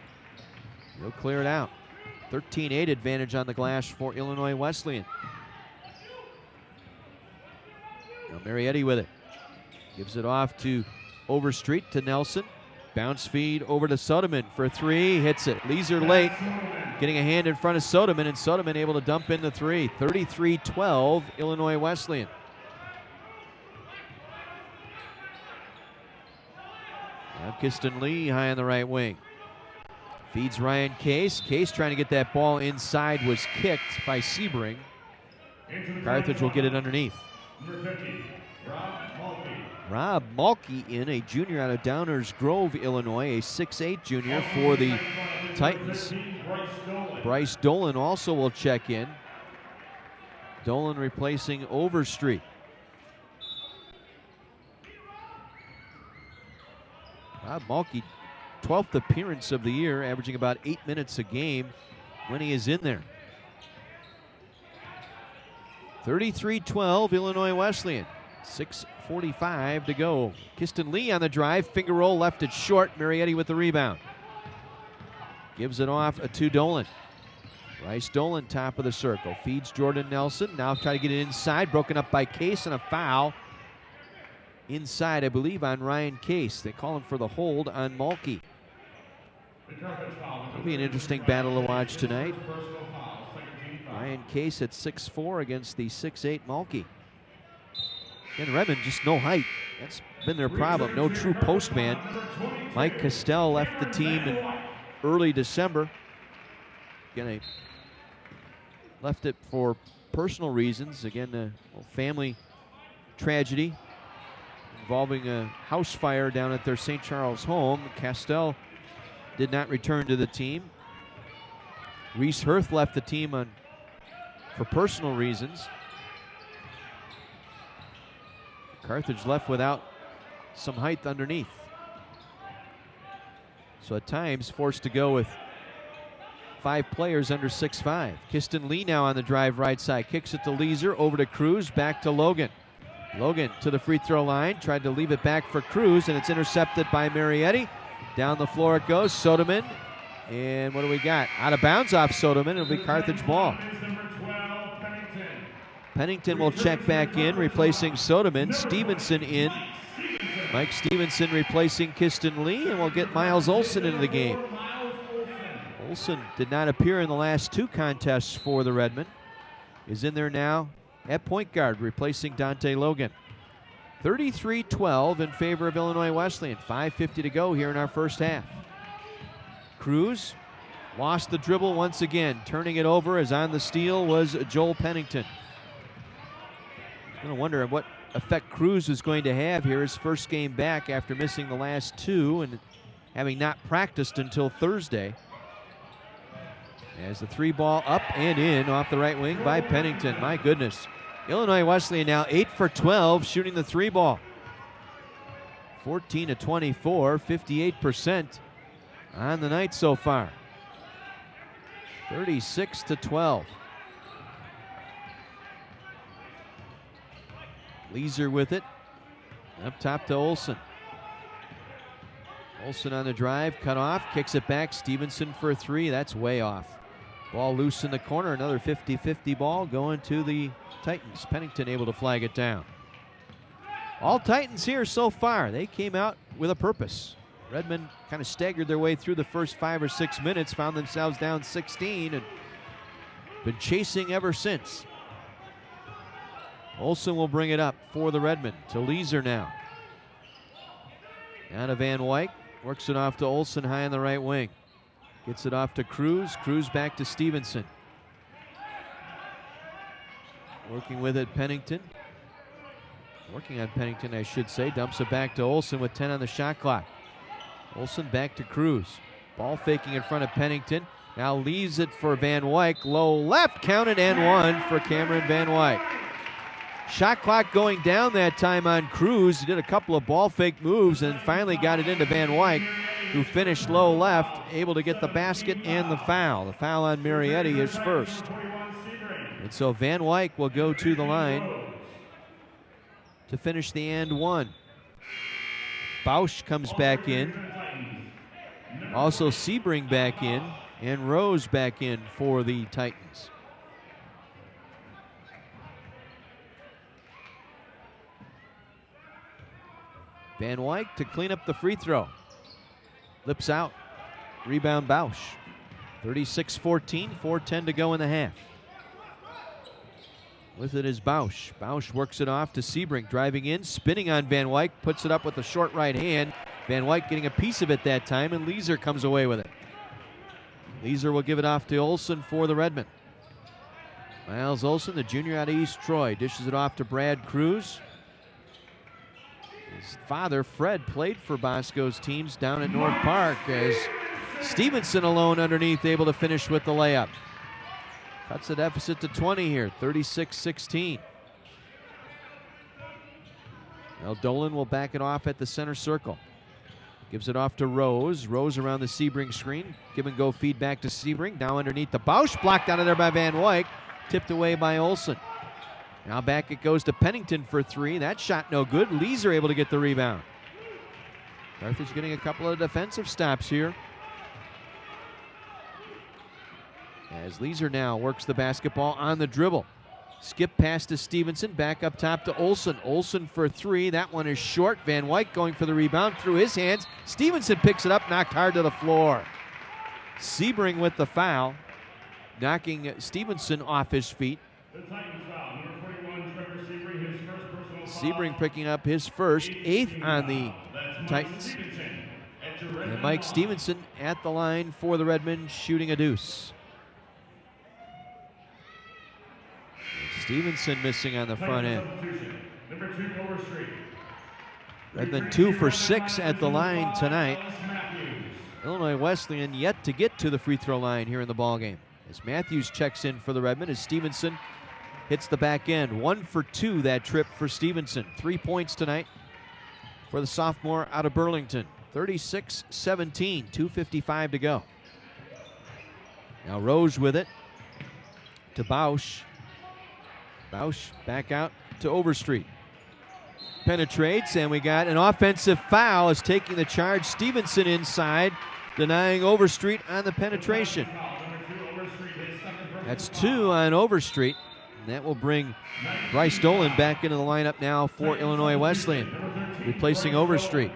He'll clear it out. 13-8 advantage on the glass for Illinois Wesleyan. Now Marietti with it. Gives it off to Overstreet to Nelson. Bounce feed over to Soderman for 3. Hits it. Weiser late. Getting a hand in front of Soderman, and Soderman able to dump in the 3. 33-12, Illinois Wesleyan. Now Kiston Lee high on the right wing. Feeds Ryan Case. Case trying to get that ball inside, was kicked by Sebring. Carthage will get it underneath. Rob Malky in, a junior out of Downers Grove, Illinois, a 6'8 junior for the Titans. Bryce Dolan also will check in. Dolan replacing Overstreet. Rob Malky, 12th appearance of the year, averaging about 8 minutes a game when he is in there. 33-12, Illinois Wesleyan. 6:45 to go. Kiston Lee on the drive, finger roll, left it short. Marietti with the rebound. Gives it off to Dolan. Bryce Dolan, top of the circle. Feeds Jordan Nelson. Now try to get it inside. Broken up by Case, and a foul inside, I believe, on Ryan Case. They call him for the hold on Malky. It'll be an interesting battle to watch tonight. Ryan Case at 6'4" against the 6'8" Mulkey. Again, Redmond just no height. That's been their problem. No true postman. Mike Castell left the team in early December. Again, left it for personal reasons. Again, a family tragedy involving a house fire down at their St. Charles home. Castell did not return to the team. Reese Hirth left the team for personal reasons. Carthage left without some height underneath. So at times forced to go with 5 players under 6'5". Kiston Lee now on the drive right side. Kicks it to Weiser, over to Cruz, back to Logan. Logan to the free throw line, tried to leave it back for Cruz, and it's intercepted by Marietti. Down the floor it goes, Soderman. And what do we got? Out of bounds off Soderman, it'll be Carthage ball. Pennington will check back in, replacing Soderman. Stevenson in. Mike Stevenson replacing Kiston Lee, and we'll get Miles Olson into the game. Olson did not appear in the last 2 contests for the Redmen. Is in there now at point guard, replacing Dante Logan. 33-12 in favor of Illinois Wesleyan. 5:50 to go here in our first half. Cruz lost the dribble once again. Turning it over as on the steal was Joel Pennington. I'm going to wonder what effect Cruz is going to have here, his first game back after missing the last 2 and having not practiced until Thursday. As the 3 ball up and in off the right wing by Pennington. My goodness. Illinois Wesleyan now 8 for 12 shooting the 3 ball. 14 to 24, 58% on the night so far. 36 to 12. Weiser with it. Up top to Olson. Olson on the drive, cut off, kicks it back. Stevenson for a 3. That's way off. Ball loose in the corner. Another 50-50 ball going to the Titans. Pennington able to flag it down. All Titans here so far. They came out with a purpose. Redmond kind of staggered their way through the first 5 or 6 minutes, found themselves down 16, and been chasing ever since. Olson will bring it up for the Redmen to Weiser now. Down to Van Wyk. Works it off to Olson high on the right wing. Gets it off to Cruz. Cruz back to Stevenson. Working with it, Pennington. Working on Pennington, I should say. Dumps it back to Olson with 10 on the shot clock. Olson back to Cruz. Ball faking in front of Pennington. Now leaves it for Van Wyk. Low left, counted and 1 for Cameron Van Wyk. Shot clock going down that time on Cruz. He did a couple of ball fake moves and finally got it into Van Wyk, who finished low left, able to get the basket and the foul. The foul on Marietti is first. And so Van Wyk will go to the line to finish the and 1. Bausch comes back in. Also Sebring back in, and Rose back in for the Titans. Van Wyk to clean up the free throw. Lips out. Rebound Bausch. 36-14, 4:10 to go in the half. With it is Bausch. Bausch works it off to Sebring, driving in, spinning on Van Wyk, puts it up with the short right hand. Van Wyk getting a piece of it that time, and Weiser comes away with it. Weiser will give it off to Olson for the Redmen. Miles Olson, the junior out of East Troy, dishes it off to Brad Cruz. His father, Fred, played for Bosco's teams down at North Park, as Stevenson alone underneath, able to finish with the layup. Cuts the deficit to 20 here, 36-16. Now Dolan will back it off at the center circle. Gives it off to Rose. Rose around the Sebring screen. Give and go feedback to Sebring. Now underneath the Bausch, blocked out of there by Van Wyk. Tipped away by Olson. Now back it goes to Pennington for 3. That shot no good. Weiser able to get the rebound. Carthage getting a couple of defensive stops here. As Weiser now works the basketball on the dribble. Skip pass to Stevenson, back up top to Olson. Olson for 3. That one is short. Van Wyk going for the rebound through his hands. Stevenson picks it up, knocked hard to the floor. Sebring with the foul. knocking Stevenson off his feet. The Titans foul. Number 41, Trevor Sebring, his first personal Sebring foul. picking up his first, 8th on the That's Mike Titans. Stevenson. Enter Redmond And Mike line. Stevenson at the line for the Redmen, shooting a deuce. And Stevenson missing on the front end. Substitution. Number 2, Overstreet. Redmen 2 for 6 at the line tonight. Ellis Matthews. Illinois Wesleyan yet to get to the free throw line here in the ballgame. As Matthews checks in for the Redmen, as Stevenson hits the back end. 1 for 2 that trip for Stevenson. 3 points tonight for the sophomore out of Burlington. 36-17, 2:55 to go. Now Rose with it to Bausch. Bausch back out to Overstreet. Penetrates, and we got an offensive foul as taking the charge. Stevenson inside, denying Overstreet on the penetration. That's 2 on Overstreet, and that will bring Bryce Dolan back into the lineup now for Illinois Wesleyan, replacing Overstreet.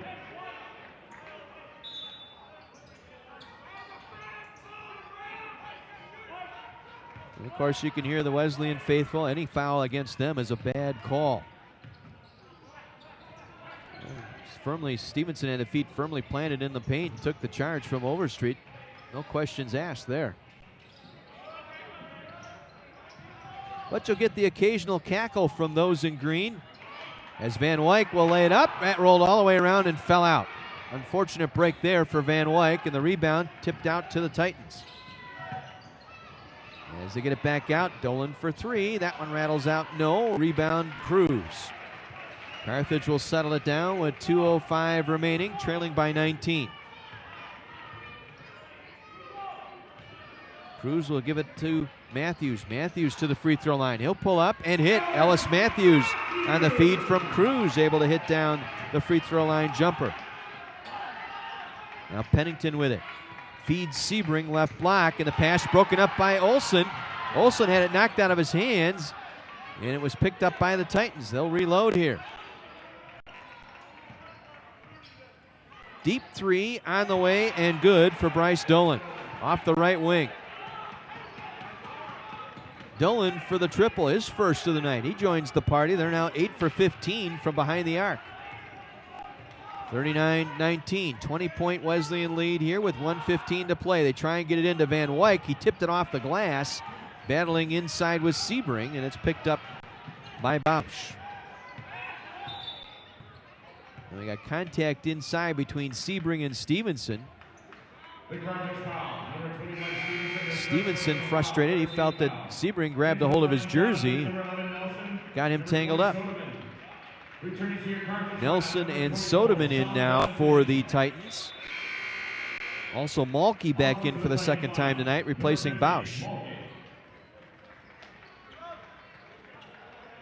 And of course, you can hear the Wesleyan faithful. Any foul against them is a bad call. Stevenson had the feet firmly planted in the paint and took the charge from Overstreet. No questions asked there. But you'll get the occasional cackle from those in green as Van Wyk will lay it up. That rolled all the way around and fell out. Unfortunate break there for Van Wyk, and the rebound tipped out to the Titans. As they get it back out, Dolan for 3. That one rattles out. No. Rebound, Cruz. Carthage will settle it down with 2:05 remaining, trailing by 19. Cruz will give it to Matthews. Matthews to the free throw line. He'll pull up and hit. Ellis Matthews on the feed from Cruz, able to hit down the free throw line jumper. Now Pennington with it. Feeds Sebring, left block, and the pass broken up by Olsen. Olsen had it knocked out of his hands, and it was picked up by the Titans. They'll reload here. Deep 3 on the way and good for Bryce Dolan off the right wing. Dolan for the triple, his first of the night. He joins the party. They're now 8 for 15 from behind the arc. 39-19, 20-point Wesleyan lead here with 1:15 to play. They try and get it into Van Wyk. He tipped it off the glass, battling inside with Sebring, and it's picked up by Bausch. And we got contact inside between Sebring and Stevenson. Stevenson frustrated. He felt that Sebring grabbed a hold of his jersey, got him tangled up. Nelson and Soderman in now for the Titans. Also Malky back in for the second time tonight, replacing Bausch.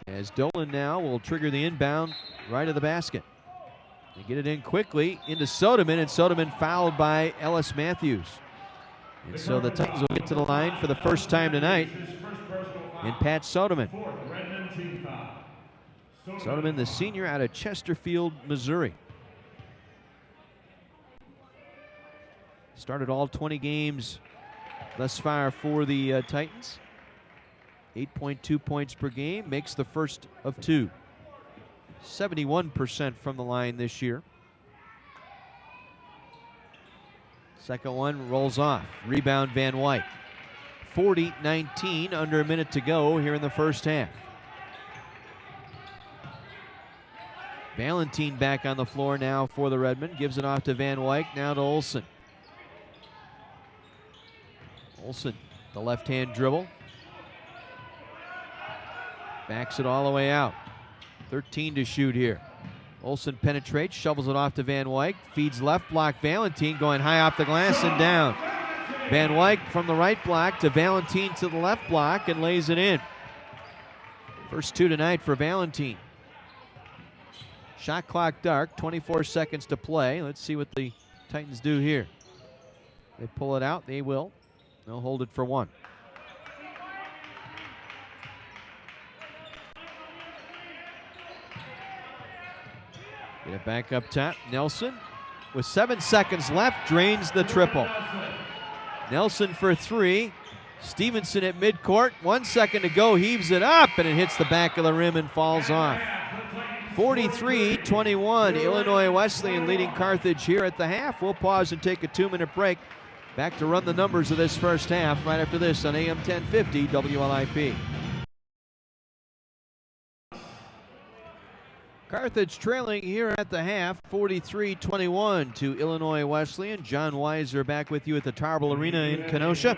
As Dolan now will trigger the inbound right of the basket. They get it in quickly into Soderman, and Soderman fouled by Ellis Matthews. And so the Titans will get to the line for the first time tonight. And Pat Soderman. Soderman, the senior out of Chesterfield, Missouri. Started all 20 games thus far for the Titans. 8.2 points per game, makes the first of 2. 71% from the line this year. Second one rolls off. Rebound Van Wyk. 40-19, under a minute to go here in the first half. Valentine back on the floor now for the Redmen. Gives it off to Van Wyk, now to Olsen. Olsen, the left-hand dribble. Backs it all the way out. 13 to shoot here. Olsen penetrates, shovels it off to Van Wyk, feeds left block. Valentine going high off the glass and down. Van Wyk from the right block to Valentine to the left block and lays it in. First 2 tonight for Valentine. Shot clock dark, 24 seconds to play. Let's see what the Titans do here. They pull it out, they will. They'll hold it for 1. Get it back up top. Nelson, with 7 seconds left, drains the triple. Nelson for 3. Stevenson at midcourt. 1 second to go. Heaves it up, and it hits the back of the rim and falls off. 43-21. Illinois Wesleyan leading Carthage here at the half. We'll pause and take a 2-minute break. Back to run the numbers of this first half right after this on AM 1050 WLIP. Carthage trailing here at the half, 43-21 to Illinois Wesleyan. John Weiser back with you at the Tarble Arena in Kenosha.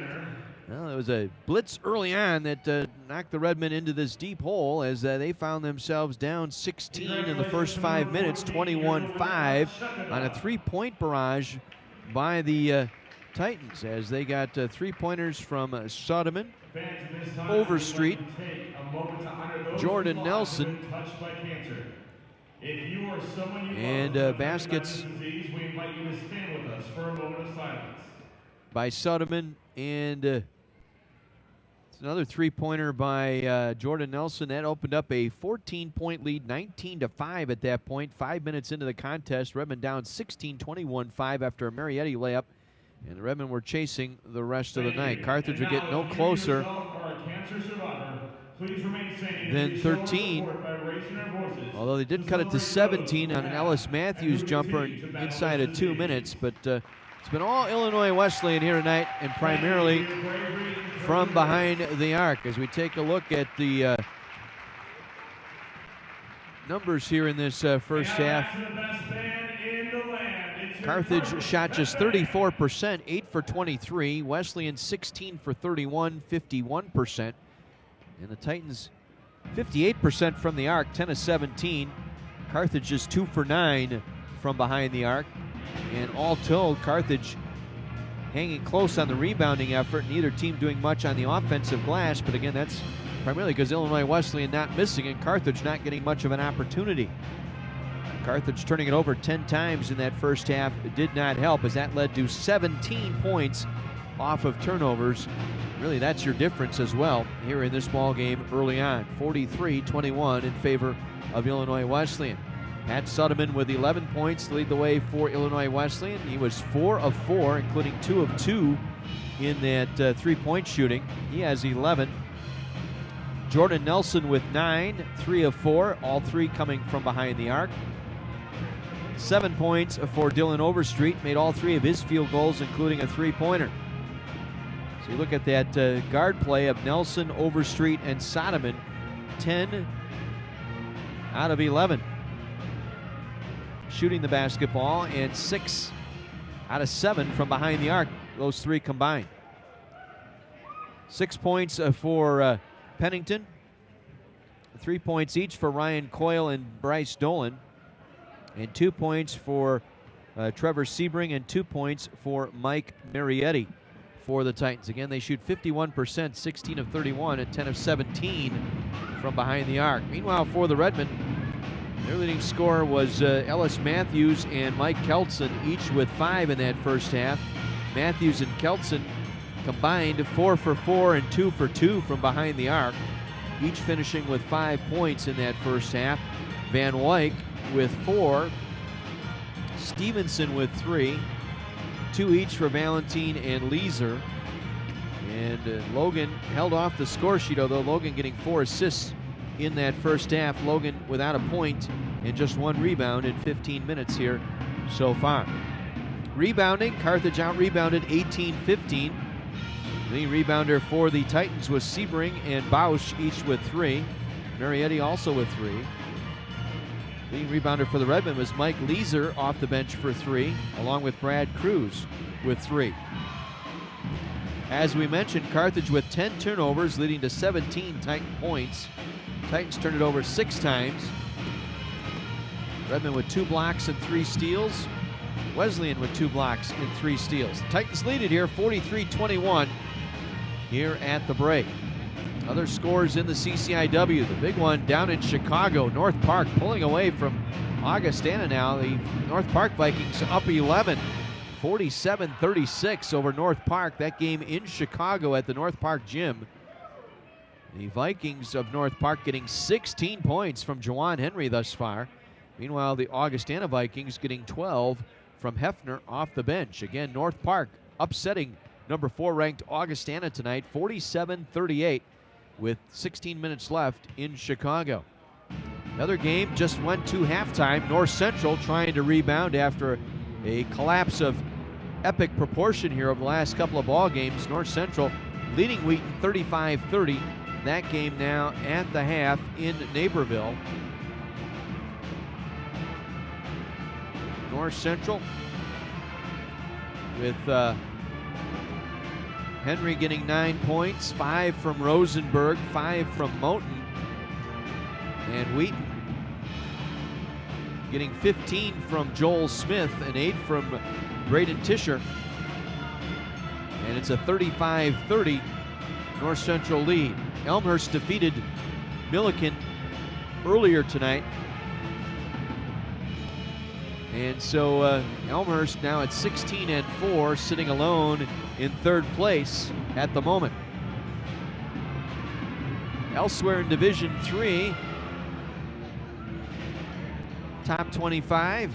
Well, there was a blitz early on that knocked the Redmen into this deep hole as they found themselves down 16 in the first 5 minutes, 21-5 on a three-point barrage by the Titans as they got three-pointers from Soderman, Overstreet, Jordan Nelson, and baskets by Soderman, and another three-pointer by Jordan Nelson. That opened up a 14-point lead, 19-5 at that point. 5 minutes into the contest, Redmen down 16, 21-5 after a Marietti layup, and the Redmen were chasing the rest of the night. Carthage would get no closer than 13, although they did cut it to 17 on an Ellis Matthews jumper inside of 2 minutes. But it's been all Illinois Wesleyan here tonight, and primarily from behind the arc. As we take a look at the numbers here in this first half, Carthage shot just 34%, 8 for 23. Wesleyan 16 for 31, 51%. And the Titans 58% from the arc, 10 of 17. Carthage is 2 for 9 from behind the arc. And all told, Carthage hanging close on the rebounding effort. Neither team doing much on the offensive glass, but again, that's primarily because Illinois Wesleyan not missing and Carthage not getting much of an opportunity. Carthage turning it over 10 times in that first half did not help, as that led to 17 points off of turnovers. Really, that's your difference as well here in this ball game early on. 43-21 in favor of Illinois Wesleyan. Pat Soderman with 11 points to lead the way for Illinois Wesleyan. He was 4 of 4, including 2 of 2 in that three-point shooting. He has 11. Jordan Nelson with 9, 3 of 4, all 3 coming from behind the arc. 7 points for Dylan Overstreet, made all 3 of his field goals, including a three-pointer. So you look at that guard play of Nelson, Overstreet, and Soderman, 10 out of 11 shooting the basketball, and 6 out of 7 from behind the arc, those 3 combined. 6 points for Pennington, 3 points each for Ryan Coyle and Bryce Dolan, and 2 points for Trevor Sebring, and 2 points for Mike Marietti for the Titans. Again, they shoot 51%, 16 of 31, and 10 of 17 from behind the arc. Meanwhile, for the Redmen, their leading scorer was Ellis Matthews and Mike Keltson, each with 5 in that first half. Matthews and Keltson combined 4 for 4 and 2 for 2 from behind the arc, each finishing with 5 points in that first half. Van Wyk with 4, Stevenson with 3, 2 each for Valentine and Weiser. And Logan held off the score sheet, although Logan getting 4 assists in that first half. Logan without a point and just 1 rebound in 15 minutes here so far. Rebounding, Carthage out-rebounded 18-15. The rebounder for the Titans was Sebring and Bausch, each with 3. Marietti also with 3. The rebounder for the Redmen was Mike Weiser off the bench for 3, along with Brad Cruz with 3. As we mentioned, Carthage with 10 turnovers, leading to 17 Titan points. Titans turned it over 6 times. Redmen with 2 blocks and 3 steals. Wesleyan with 2 blocks and 3 steals. The Titans lead it here 43-21 here at the break. Other scores in the CCIW. The big one down in Chicago. North Park pulling away from Augustana now. The North Park Vikings up 11. 47-36 over North Park. That game in Chicago at the North Park Gym. The Vikings of North Park getting 16 points from Jawan Henry thus far. Meanwhile, the Augustana Vikings getting 12 from Hefner off the bench. Again, North Park upsetting number 4 ranked Augustana tonight, 47-38 with 16 minutes left in Chicago. Another game just went to halftime. North Central trying to rebound after a collapse of epic proportion here over the last couple of ball games. North Central leading Wheaton 35-30. That game now at the half in Naperville. North Central with Henry getting 9 points, 5 from Rosenberg, 5 from Moten. And Wheaton getting 15 from Joel Smith and 8 from Braden Tischer. And it's a 35-30 North Central lead. Elmhurst defeated Milliken earlier tonight. And so Elmhurst now at 16-4, sitting alone in third place at the moment. Elsewhere in Division III, top 25.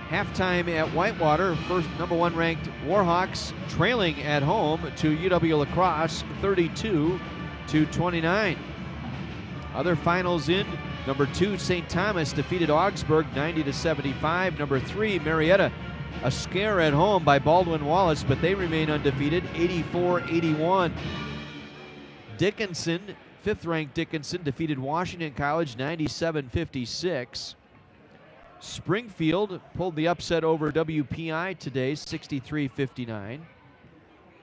Halftime at Whitewater, first number 1 ranked Warhawks trailing at home to UW La Crosse 32-29. Other finals in, number 2 St. Thomas defeated Augsburg 90-75. Number 3 Marietta, a scare at home by Baldwin Wallace, but they remain undefeated 84-81. Dickinson, 5th ranked Dickinson, defeated Washington College 97-56. Springfield pulled the upset over WPI today, 63-59.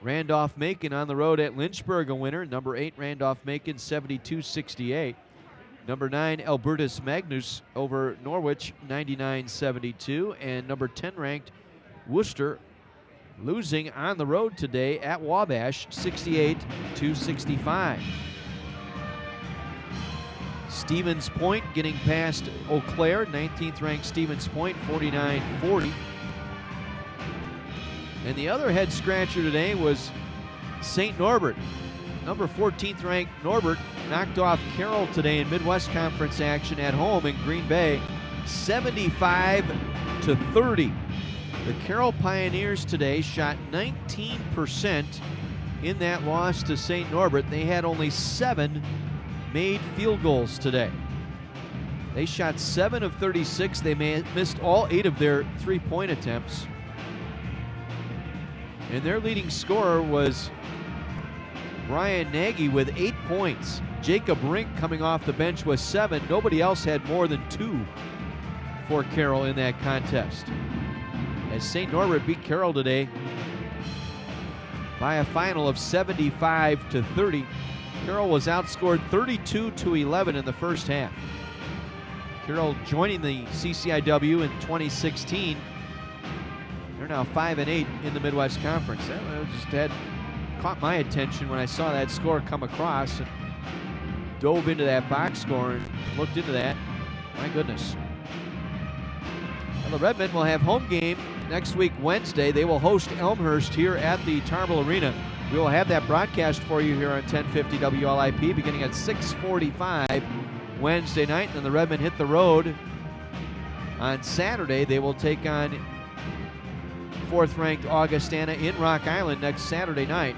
Randolph-Macon on the road at Lynchburg, a winner. Number 8 Randolph-Macon, 72-68. Number 9 Albertus Magnus over Norwich, 99-72. And number 10 ranked Worcester losing on the road today at Wabash, 68-65. Stevens Point getting past Eau Claire, 19th ranked Stevens Point, 49-40. And the other head scratcher today was St. Norbert. Number 14th ranked Norbert knocked off Carroll today in Midwest Conference action at home in Green Bay, 75-30. The Carroll Pioneers today shot 19% in that loss to St. Norbert. They had only 7 made field goals today. They shot 7 of 36. They missed all 8 of their 3-point attempts. And their leading scorer was Brian Nagy with 8 points. Jacob Rink coming off the bench with 7. Nobody else had more than 2 for Carroll in that contest. As St. Norbert beat Carroll today by a final of 75-30. Carroll was outscored 32-11 in the first half. Carroll joining the CCIW in 2016. They're now 5-8 in the Midwest Conference. That just had caught my attention when I saw that score come across and dove into that box score and looked into that. My goodness. Well, the Redmen will have home game next week, Wednesday. They will host Elmhurst here at the Tarble Arena. We will have that broadcast for you here on 1050 WLIP beginning at 6:45 Wednesday night. And then the Redmen hit the road on Saturday. They will take on 4th-ranked Augustana in Rock Island next Saturday night.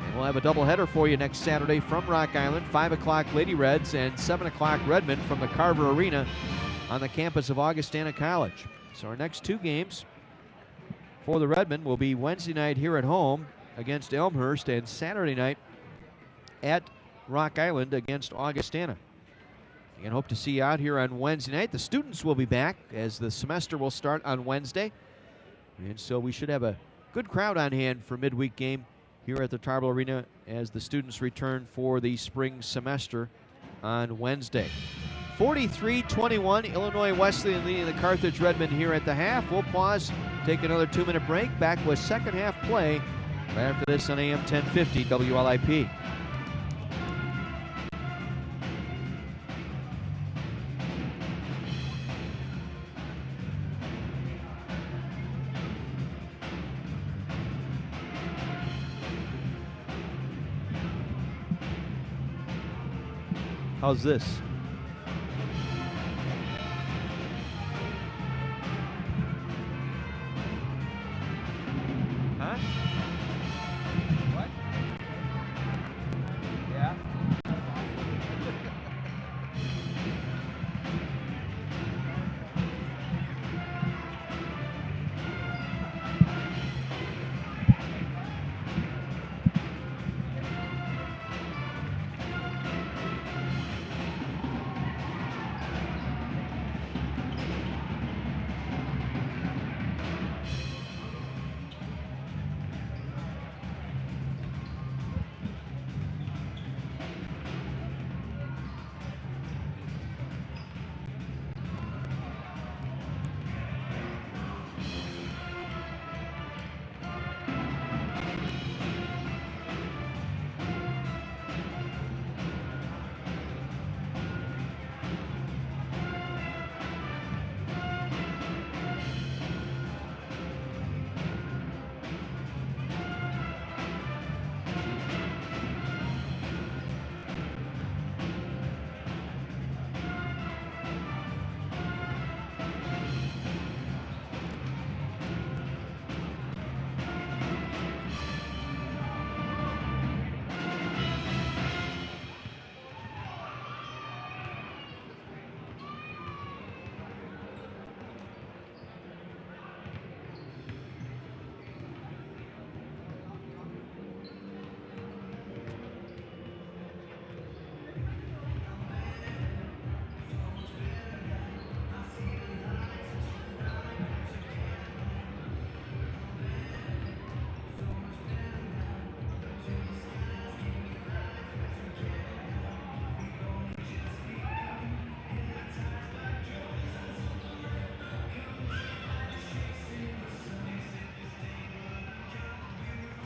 And we'll have a doubleheader for you next Saturday from Rock Island, 5 o'clock Lady Reds and 7 o'clock Redmen from the Carver Arena on the campus of Augustana College. So our next 2 games for the Redmen will be Wednesday night here at home against Elmhurst and Saturday night at Rock Island against Augustana. And hope to see you out here on Wednesday night. The students will be back as the semester will start on Wednesday. And so we should have a good crowd on hand for midweek game here at the Tarble Arena as the students return for the spring semester on Wednesday. 43-21, Illinois Wesleyan leading the Carthage Redmen here at the half. We'll pause, take another 2-minute break, back with second half play right after this on AM 1050 WLIP. How's this?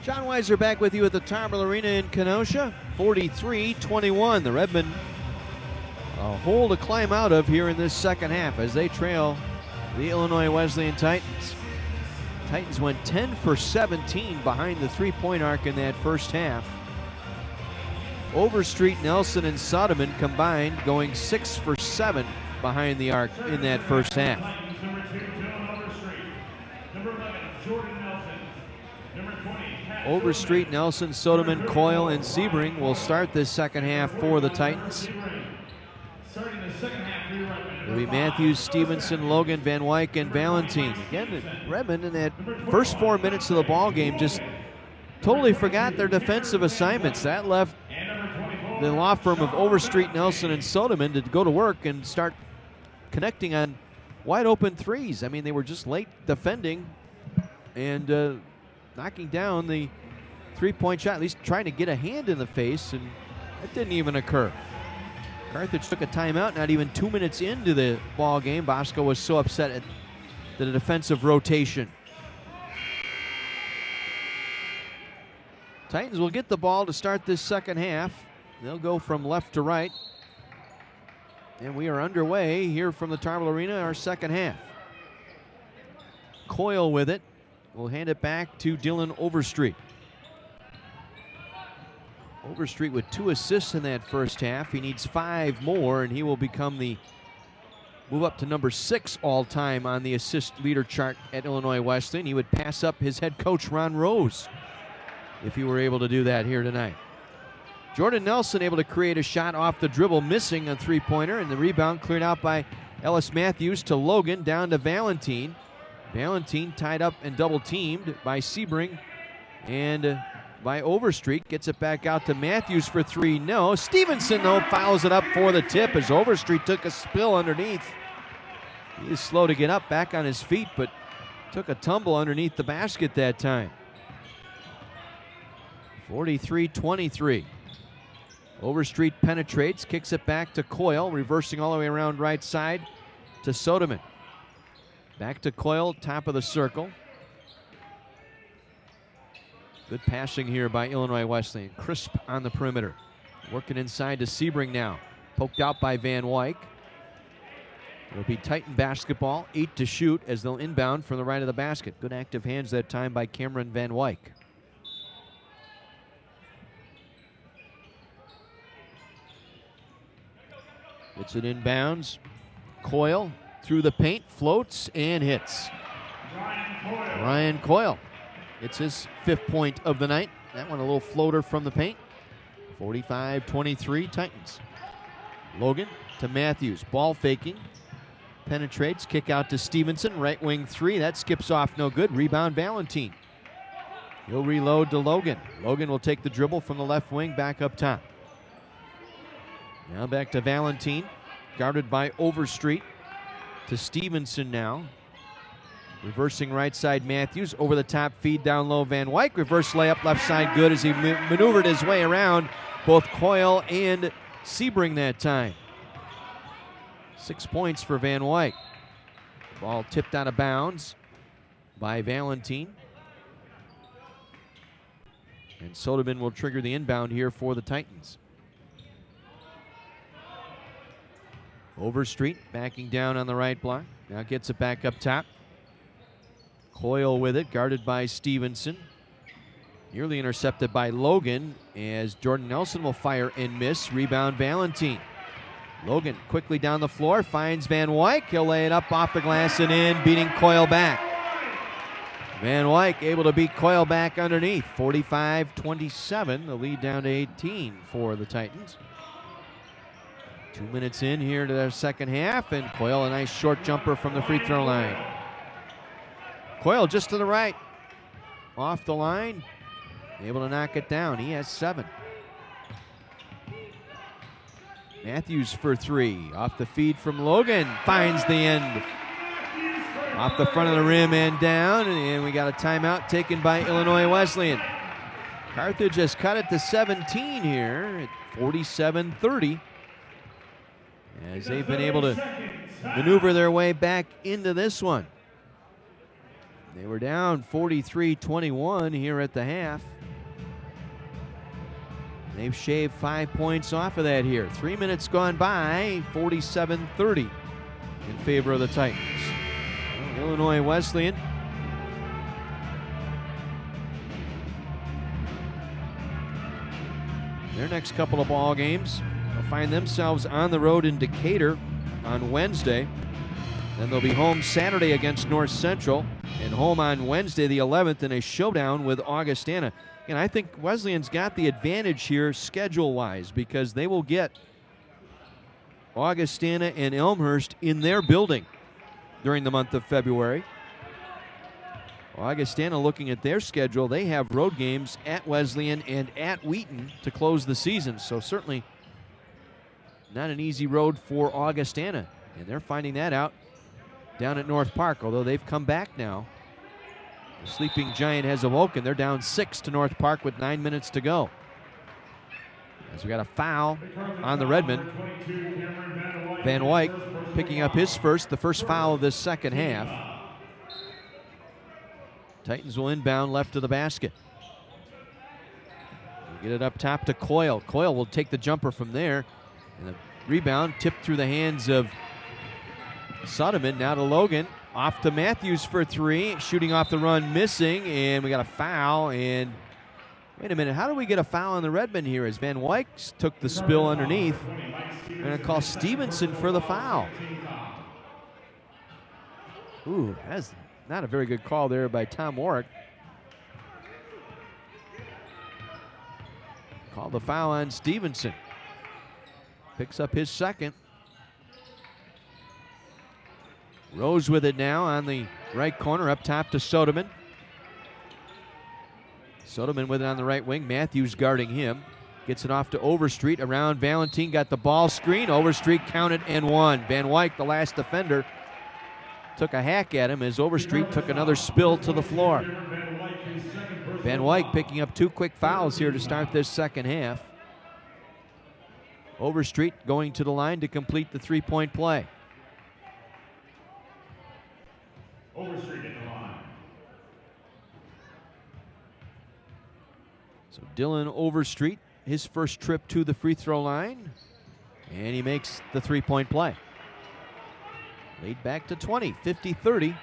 John Weiser back with you at the Tarble Arena in Kenosha. 43-21. The Redmen a hole to climb out of here in this second half as they trail the Illinois Wesleyan Titans. Titans went 10 for 17 behind the three-point arc in that first half. Overstreet, Nelson, and Soderman combined going 6 for 7 behind the arc in that first half. Number 2, Dylan Overstreet. Number 11, Jordan Nelson. Number 20, Pat Overstreet, Nelson, Soderman, Coyle, and Sebring will start this second half for the Titans. Starting the second half for your Redmen. It'll be Matthews, Stevenson, Logan, Van Wyck, and Valentine. Again, Redmond in that first 4 minutes of the ball game just totally forgot their defensive assignments. That left the law firm of Overstreet, Nelson, and Soderman to go to work and start connecting on wide open threes. I mean, they were just late defending and knocking down the three-point shot, at least trying to get a hand in the face, and that didn't even occur. Carthage took a timeout not even 2 minutes into the ball game. Bosco was so upset at the defensive rotation. Titans will get the ball to start this second half. They'll go from left to right. And we are underway here from the Tarble Arena, our second half. Coyle with it. We'll hand it back to Dylan Overstreet. Overstreet with 2 assists in that first half. He needs 5 more, and he will move up to number 6 all-time on the assist leader chart at Illinois Wesleyan. He would pass up his head coach, Ron Rose, if he were able to do that here tonight. Jordan Nelson able to create a shot off the dribble, missing a three-pointer, and the rebound cleared out by Ellis Matthews to Logan, down to Valentine. Valentine tied up and double-teamed by Sebring and by Overstreet. Gets it back out to Matthews for 3. No. Stevenson, though, fouls it up for the tip as Overstreet took a spill underneath. He is slow to get up, back on his feet, but took a tumble underneath the basket that time. 43-23. Overstreet penetrates, kicks it back to Coyle, reversing all the way around right side to Soderman. Back to Coyle, top of the circle. Good passing here by Illinois Wesleyan. Crisp on the perimeter. Working inside to Sebring now. Poked out by Van Wyck. It'll be Titan basketball, 8 to shoot as they'll inbound from the right of the basket. Good active hands that time by Cameron Van Wyck. Gets it inbounds. Coyle through the paint, floats and hits. Ryan Coyle. It's his 5th point of the night. That one a little floater from the paint. 45-23 Titans. Logan to Matthews. Ball faking. Penetrates. Kick out to Stevenson. Right wing 3. That skips off no good. Rebound Valentine. He'll reload to Logan. Logan will take the dribble from the left wing back up top. Now back to Valentine. Guarded by Overstreet. To Stevenson now. Reversing right side Matthews. Over the top feed down low Van Wyck. Reverse layup left side good as he maneuvered his way around both Coyle and Sebring that time. 6 points for Van Wyck. Ball tipped out of bounds by Valentine. And Soderman will trigger the inbound here for the Titans. Overstreet backing down on the right block. Now gets it back up top. Coyle with it, guarded by Stevenson. Nearly intercepted by Logan as Jordan Nelson will fire and miss. Rebound Valentine. Logan quickly down the floor, finds Van Wyck. He'll lay it up off the glass and in, beating Coyle back. Van Wyck able to beat Coyle back underneath. 45-27, the lead down to 18 for the Titans. 2 minutes in here to their second half, and Coyle a nice short jumper from the free throw line. Coyle just to the right, off the line, able to knock it down. He has 7. Matthews for 3, off the feed from Logan, finds the end. Off the front of the rim and down, and we got a timeout taken by Illinois Wesleyan. Carthage has cut it to 17 here at 47-30. As they've been able to maneuver their way back into this one. They were down 43-21 here at the half. They've shaved 5 points off of that here. 3 minutes gone by, 47-30 in favor of the Titans. Well, Illinois Wesleyan their next couple of ball games will find themselves on the road in Decatur on Wednesday. Then they'll be home Saturday against North Central and home on Wednesday the 11th in a showdown with Augustana. And I think Wesleyan's got the advantage here schedule-wise because they will get Augustana and Elmhurst in their building during the month of February. Augustana, looking at their schedule, they have road games at Wesleyan and at Wheaton to close the season. So certainly not an easy road for Augustana. And they're finding that out down at North Park, although they've come back now. The sleeping giant has awoken. They're down 6 to North Park with 9 minutes to go. As we got a foul on the Redmen. Van Wyk picking up his first, the first foul of this second half. Titans will inbound left of the basket. We'll get it up top to Coyle. Coyle will take the jumper from there. And the rebound tipped through the hands of Sudeman. Now to Logan. Off to Matthews for three. Shooting off the run, missing. And we got a foul. And wait a minute. How do we get a foul on the Redmen here? As Van Wyk took the spill underneath. We're going to call Stevenson for the foul. Ooh, that's not a very good call there by Tom Warwick. Called the foul on Stevenson. Picks up his second. Rose with it now on the right corner, up top to Sodeman. Sodeman with it on the right wing. Matthews guarding him. Gets it off to Overstreet. Around Valentin, got the ball screen. Overstreet counted and won. Van Wyk, the last defender, took a hack at him as Overstreet took another spill to the floor. Van Wyk picking up 2 quick fouls here to start this second half. Overstreet going to the line to complete the three-point play. Overstreet at the line. So Dylan Overstreet, his first trip to the free throw line, and he makes the three-point play. Lead back to 20, 50-30.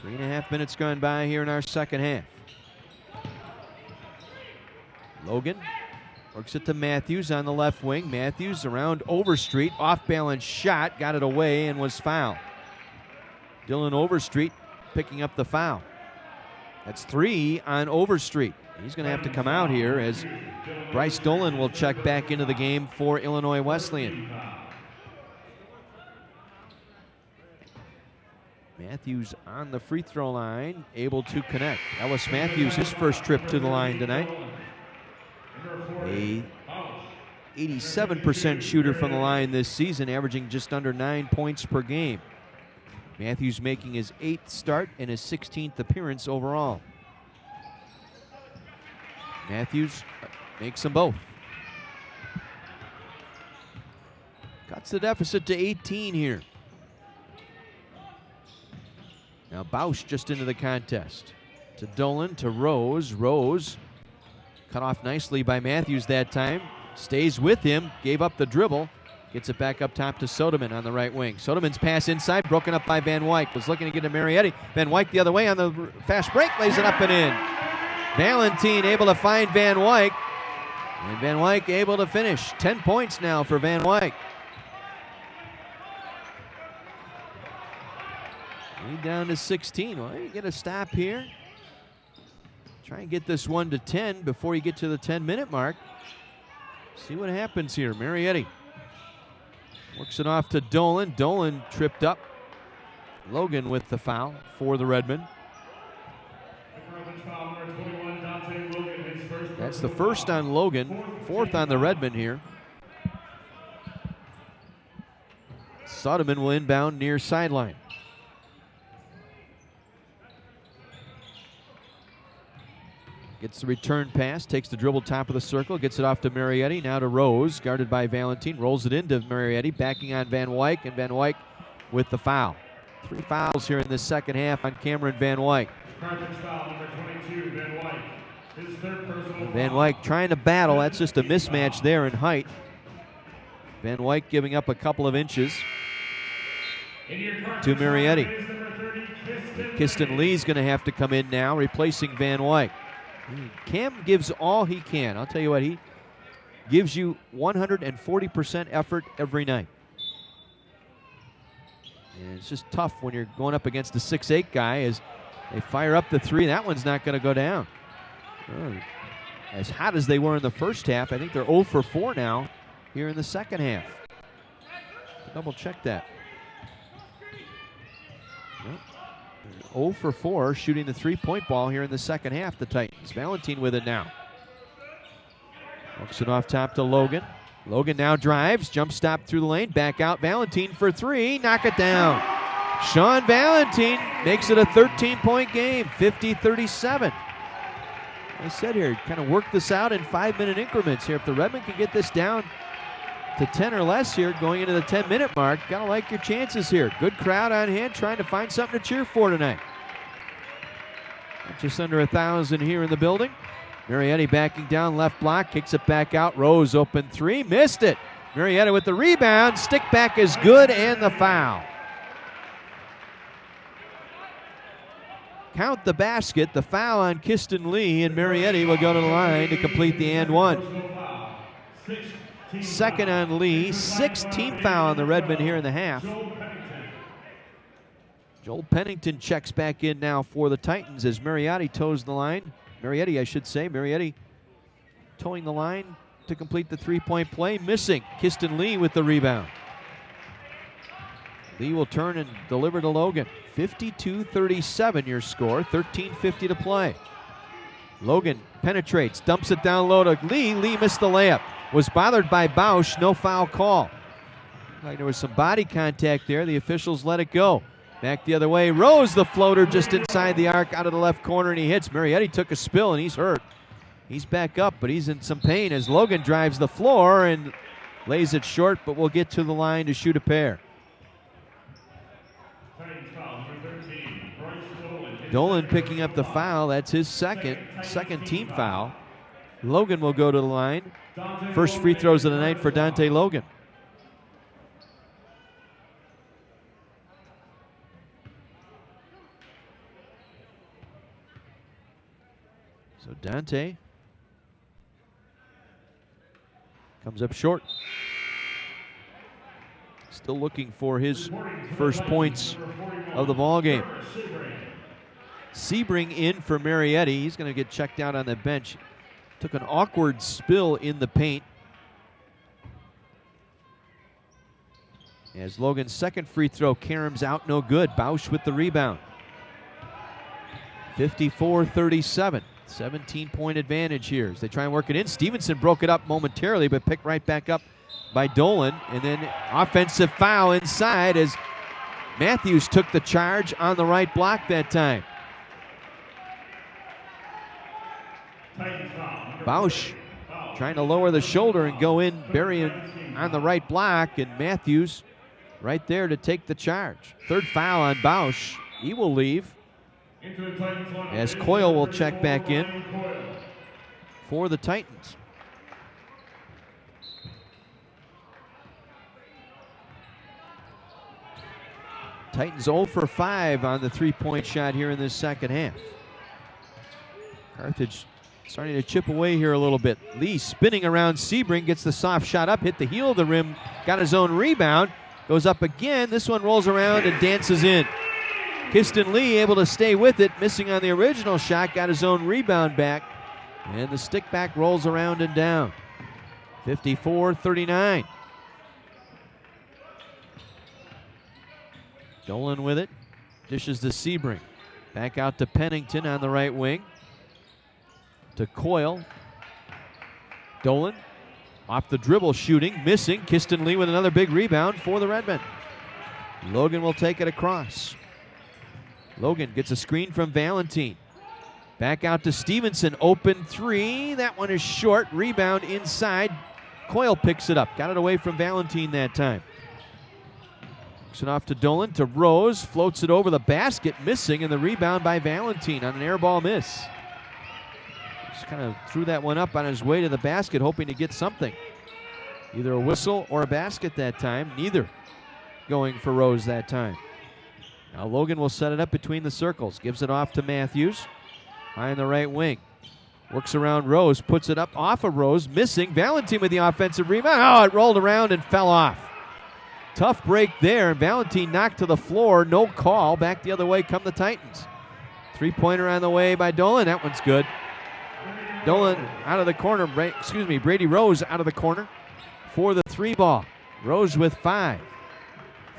3.5 minutes gone by here in our second half. Logan works it to Matthews on the left wing. Matthews around Overstreet, off-balance shot, got it away and was fouled. Dylan Overstreet picking up the foul. That's 3 on Overstreet. He's going to have to come out here as Bryce Dolan will check back into the game for Illinois Wesleyan. Matthews on the free throw line, able to connect. Ellis Matthews, his first trip to the line tonight. A 87% shooter from the line this season, averaging just under 9 points per game. Matthews making his 8th start and his 16th appearance overall. Matthews makes them both. Cuts the deficit to 18 here. Now Bausch just into the contest. To Dolan, to Rose. Rose cut off nicely by Matthews that time. Stays with him, gave up the dribble. Gets it back up top to Sodeman on the right wing. Sodeman's pass inside, broken up by Van Wyk. Was looking to get to Marietti. Van Wyk the other way on the fast break, lays it up and in. Valentin able to find Van Wyk. And Van Wyk able to finish. 10 points now for Van Wyk. Lead down to 16. Well, you get a stop here. Try and get this one to 10 before you get to the 10-minute mark. See what happens here. Marietti works it off to Dolan. Dolan tripped up. Logan with the foul for the Redmen. That's the first on Logan, 4th on the Redmen here. Sodeman will inbound near sideline. Gets the return pass, takes the dribble top of the circle, gets it off to Marietti, now to Rose, guarded by Valentin, rolls it into Marietti, backing on Van Wyk, and Van Wyk with the foul. 3 fouls here in the second half on Cameron Van Wyk. Carthage foul, number 22, Van Wyk. His third personal Van foul. Wyk trying to battle. That's just a mismatch there in height. Van Wyk giving up a couple of inches to Marietti. Kiston Lee's going to have to come in now, replacing Van Wyk. Cam gives all he can. I'll tell you what, he gives you 140% effort every night. And it's just tough when you're going up against a 6'8 guy as they fire up the three. That one's not going to go down. As hot as they were in the first half, I think they're 0 for 4 now here in the second half. Double check that. Nope. 0 for 4 shooting the three-point ball here in the second half, the Titans. Valentin with it now. Looks it off top to Logan. Logan now drives, jump stop through the lane, back out. Valentin for 3, knock it down. Sean Valentin makes it a 13-point game, 50-37. I said here, kind of work this out in 5-minute increments here. If the Redmen can get this down to 10 or less here going into the 10-minute mark, gotta like your chances here. Good crowd on hand trying to find something to cheer for tonight. Just under 1,000 here in the building. Marietti backing down left block, kicks it back out. Rose open 3, missed it. Marietti with the rebound, stick back is good, and the foul. Count the basket, the foul on Kiston Lee, and Marietti will go to the line to complete the and one. Second on Lee, 6th team foul on the Redmen here in the half. Joel Pennington checks back in now for the Titans as Marietti toes the line. Marietti towing the line to complete the three-point play, missing. Kiston Lee with the rebound. Lee will turn and deliver to Logan. 52-37 your score, 13:50 to play. Logan penetrates, dumps it down low to Lee. Lee missed the layup. Was bothered by Bausch, no foul call. Like there was some body contact there, the officials let it go. Back the other way, Rose the floater just inside the arc out of the left corner and he hits. Marietti took a spill and he's hurt. He's back up, but he's in some pain as Logan drives the floor and lays it short, but will get to the line to shoot a pair. Dolan picking up the foul. That's his second team foul. Logan will go to the line. First free throws of the night for Dante Logan. So Dante comes up short. Still looking for his first points of the ball game. Sebring in for Marietti. He's going to get checked out on the bench. Took an awkward spill in the paint. As Logan's second free throw caroms out, no good. Bausch with the rebound. 54-37. 17-point advantage here as they try and work it in. Stevenson broke it up momentarily, but picked right back up by Dolan. And then offensive foul inside as Matthews took the charge on the right block that time. Bausch trying to lower the shoulder and go in, burying on the right block, and Matthews right there to take the charge. Third foul on Bausch. He will leave as Coyle will check back in for the Titans. Titans 0 for 5 on the three-point shot here in this second half. Carthage starting to chip away here a little bit. Lee spinning around Sebring, gets the soft shot up, hit the heel of the rim, got his own rebound, goes up again. This one rolls around and dances in. Kiston Lee able to stay with it, missing on the original shot, got his own rebound back, and the stick back rolls around and down. 54-39. Dolan with it, dishes to Sebring. Back out to Pennington on the right wing. To Coyle. Dolan off the dribble shooting, missing. Kiston Lee with another big rebound for the Redmen. Logan will take it across. Logan gets a screen from Valentin. Back out to Stevenson, open three. That one is short, rebound inside. Coyle picks it up, got it away from Valentin that time. Kicks it off to Dolan, to Rose, floats it over the basket, missing, and the rebound by Valentine on an air ball miss. Just kind of threw that one up on his way to the basket, hoping to get something. Either a whistle or a basket that time. Neither going for Rose that time. Now Logan will set it up between the circles. Gives it off to Matthews. High in the right wing. Works around Rose. Puts it up off of Rose. Missing. Valentine with the offensive rebound. Oh, it rolled around and fell off. Tough break there. And Valentine knocked to the floor. No call. Back the other way come the Titans. Three-pointer on the way by Dolan. That one's good. Dolan out of the corner. Brady Rose out of the corner for the three ball. Rose with 5.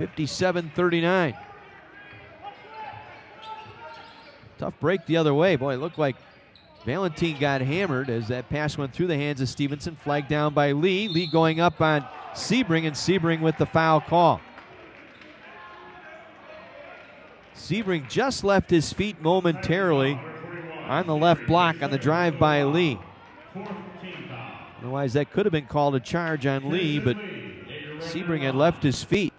57-39. Tough break the other way. Boy, it looked like Valentine got hammered as that pass went through the hands of Stevenson. Flagged down by Lee. Lee going up on Sebring, and Sebring with the foul call. Sebring just left his feet momentarily on the left block on the drive by Lee. Otherwise, that could have been called a charge on Lee, but Sebring had left his feet.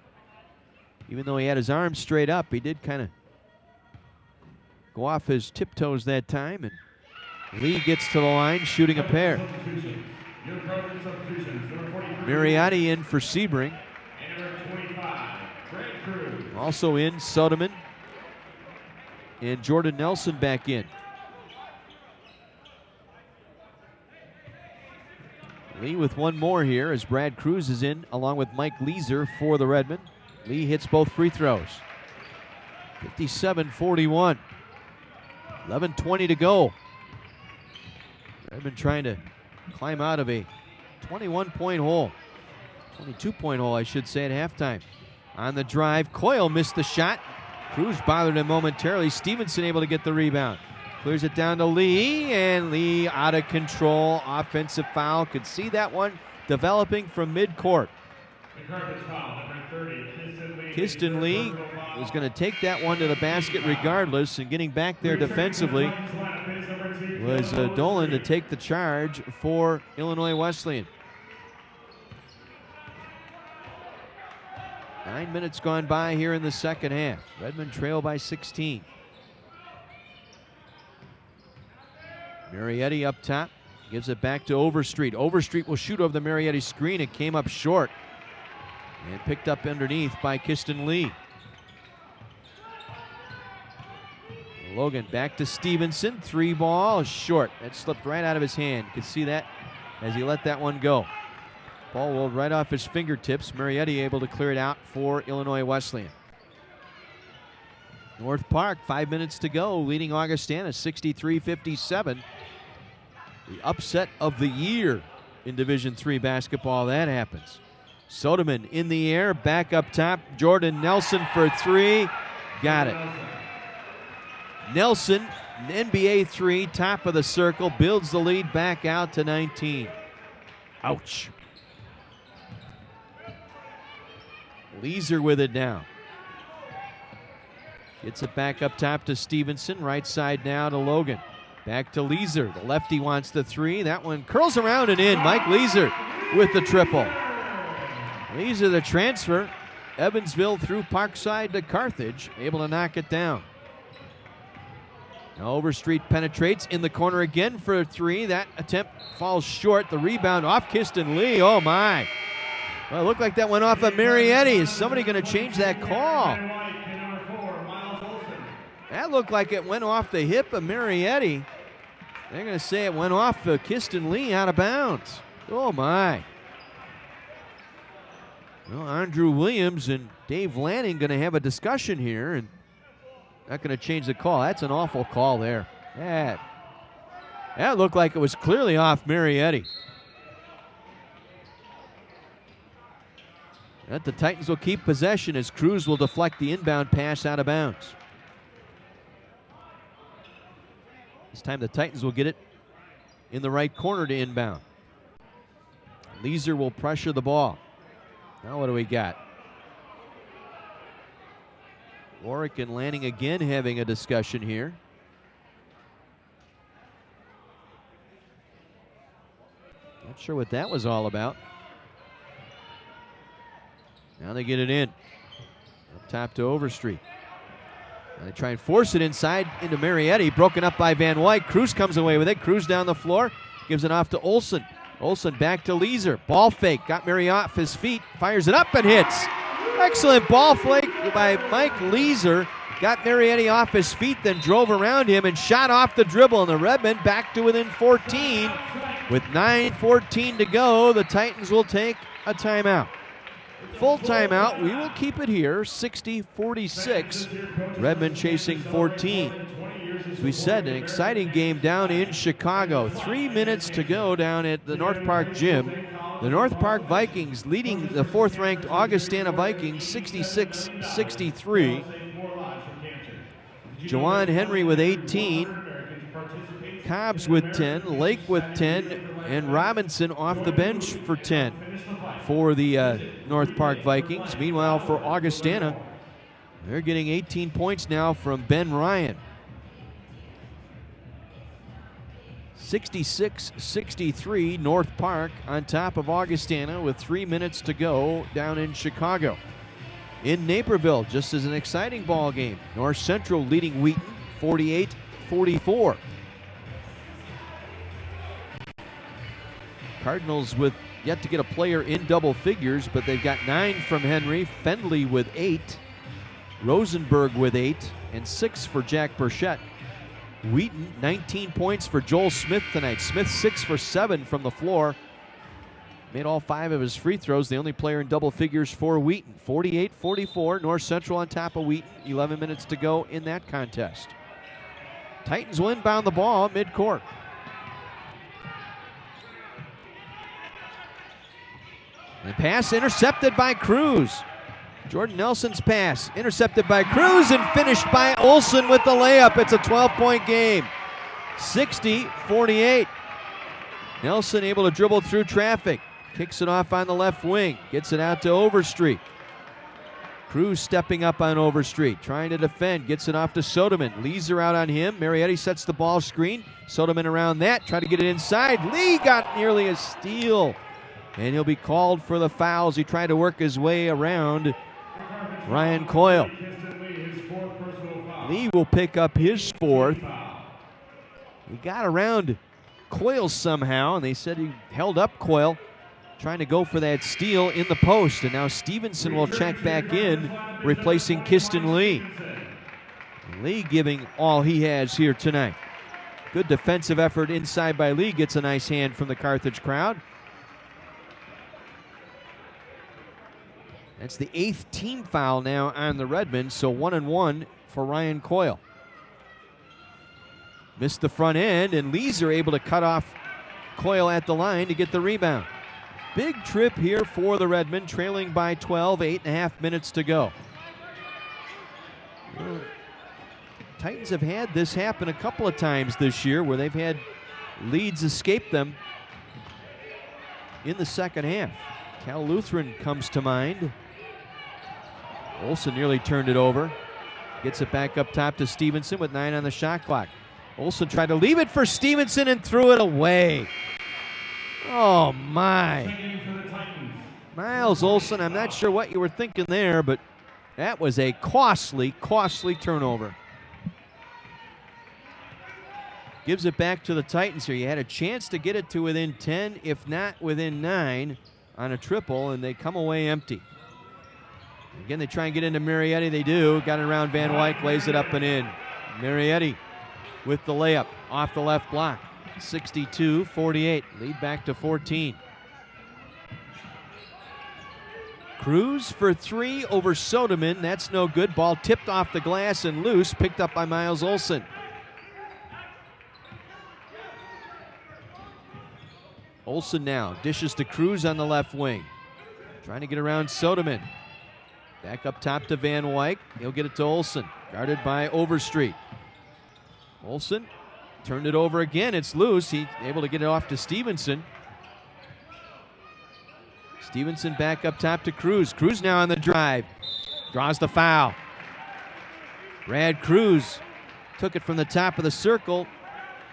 Even though he had his arms straight up, he did kind of go off his tiptoes that time, and Lee gets to the line shooting a pair. Mariotti in for Sebring. Also in Soderman and Jordan Nelson back in. Lee with one more here as Brad Cruz is in along with Mike Weiser for the Redmen. Lee hits both free throws. 57-41. 11:20 to go. Redmond trying to climb out of a 21-point hole. 22-point hole, I should say, at halftime. On the drive, Coyle missed the shot. Cruz bothered him momentarily. Stevenson able to get the rebound. Clears it down to Lee, and Lee out of control. Offensive foul. Could see that one developing from midcourt. Kiston Lee is going to take that one to the basket regardless, and getting back there defensively was Dolan to take the charge for Illinois Wesleyan. 9 minutes gone by here in the second half. Redmond trail by 16. Marietti up top, gives it back to Overstreet. Overstreet will shoot over the Marietti screen. It came up short and picked up underneath by Kiston Lee. Logan back to Stevenson. Three ball, short. That slipped right out of his hand. You could see that as he let that one go. Ball rolled right off his fingertips. Marietti able to clear it out for Illinois Wesleyan. North Park, 5 minutes to go, leading Augustana 63-57. The upset of the year in Division III basketball. That happens. Soderman in the air, back up top. Jordan Nelson for three. Got it. Nelson, NBA three, top of the circle, builds the lead back out to 19. Ouch. Weiser with it now. Gets it back up top to Stevenson. Right side now to Logan. Back to Weiser. The lefty wants the three. That one curls around and in. Mike Weiser with the triple. Weiser the transfer. Evansville through Parkside to Carthage. Able to knock it down. Now Overstreet penetrates in the corner again for a three. That attempt falls short. The rebound off Kiston Lee. Oh my. Well, it looked like that went off of Marietti. Is somebody going to change that call? That looked like it went off the hip of Marietti. They're going to say it went off of Kiston Lee out of bounds. Oh, my. Well, Andrew Williams and Dave Lanning going to have a discussion here and not going to change the call. That's an awful call there. That looked like it was clearly off Marietti. But the Titans will keep possession as Cruz will deflect the inbound pass out of bounds. This time the Titans will get it in the right corner to inbound. Weiser will pressure the ball. Now what do we got? Warwick and Lanning again having a discussion here. Not sure what that was all about. Now they get it in. Top to Overstreet. And they try and force it inside into Marietti. Broken up by Van Wyk. Cruz comes away with it. Cruz down the floor. Gives it off to Olson. Olson back to Weiser. Ball fake. Got Mary off his feet. Fires it up and hits. Excellent ball fake by Mike Weiser. Got Marietti off his feet, then drove around him and shot off the dribble. And the Redmen back to within 14. With 9:14 to go, the Titans will take a timeout. Full timeout. We will keep it here. 60-46. Redmen chasing 14. As we said, an exciting game down in Chicago. 3 minutes to go down at the North Park Gym. The North Park Vikings leading the 4th-ranked Augustana Vikings 66-63. Jawan Henry with 18. Cobbs with 10. Lake with 10. And Robinson off the bench for 10 for the North Park Vikings. Meanwhile, for Augustana, they're getting 18 points now from Ben Ryan. 66-63, North Park on top of Augustana with 3 minutes to go down in Chicago. In Naperville, just as an exciting ball game, North Central leading Wheaton 48-44. Cardinals with yet to get a player in double figures, but they've got 9 from Henry, Fendley with 8, Rosenberg with 8, and 6 for Jack Burchett. Wheaton, 19 points for Joel Smith tonight. Smith 6 for 7 from the floor. Made all 5 of his free throws. The only player in double figures for Wheaton. 48-44, North Central on top of Wheaton. 11 minutes to go in that contest. Titans will inbound the ball midcourt. And pass intercepted by Cruz. Jordan Nelson's pass intercepted by Cruz and finished by Olson with the layup. It's a 12-point game. 60-48. Nelson able to dribble through traffic. Kicks it off on the left wing. Gets it out to Overstreet. Cruz stepping up on Overstreet. Trying to defend. Gets it off to Soderman. Weiser out on him. Marietti sets the ball screen. Soderman around that. Try to get it inside. Lee got nearly a steal. And he'll be called for the fouls. He tried to work his way around Ryan Coyle. Lee will pick up his 4th. He got around Coyle somehow, and they said he held up Coyle, trying to go for that steal in the post. And now Stevenson will check back in, replacing Kiston Lee. Lee giving all he has here tonight. Good defensive effort inside by Lee. Gets a nice hand from the Carthage crowd. That's the 8th team foul now on the Redmen, so 1-1 for Ryan Coyle. Missed the front end, and Weiser able to cut off Coyle at the line to get the rebound. Big trip here for the Redmen, trailing by 12, 8.5 minutes to go. Well, Titans have had this happen a couple of times this year where they've had leads escape them in the second half. Cal Lutheran comes to mind. Olson nearly turned it over. Gets it back up top to Stevenson with 9 on the shot clock. Olson tried to leave it for Stevenson and threw it away. Oh, my. Miles Olson, I'm not sure what you were thinking there, but that was a costly, costly turnover. Gives it back to the Titans here. You had a chance to get it to within 10, if not within 9 on a triple, and they come away empty. Again, they try and get into Marietti. They do. Got it around Van Wyk, lays it up and in. Marietti with the layup off the left block. 62-48. Lead back to 14. Cruz for 3 over Soderman. That's no good. Ball tipped off the glass and loose. Picked up by Miles Olson. Olson now dishes to Cruz on the left wing. Trying to get around Soderman. Back up top to Van Wyk. He'll get it to Olson. Guarded by Overstreet. Olson turned it over again. It's loose. He's able to get it off to Stevenson. Stevenson back up top to Cruz. Cruz now on the drive. Draws the foul. Brad Cruz took it from the top of the circle.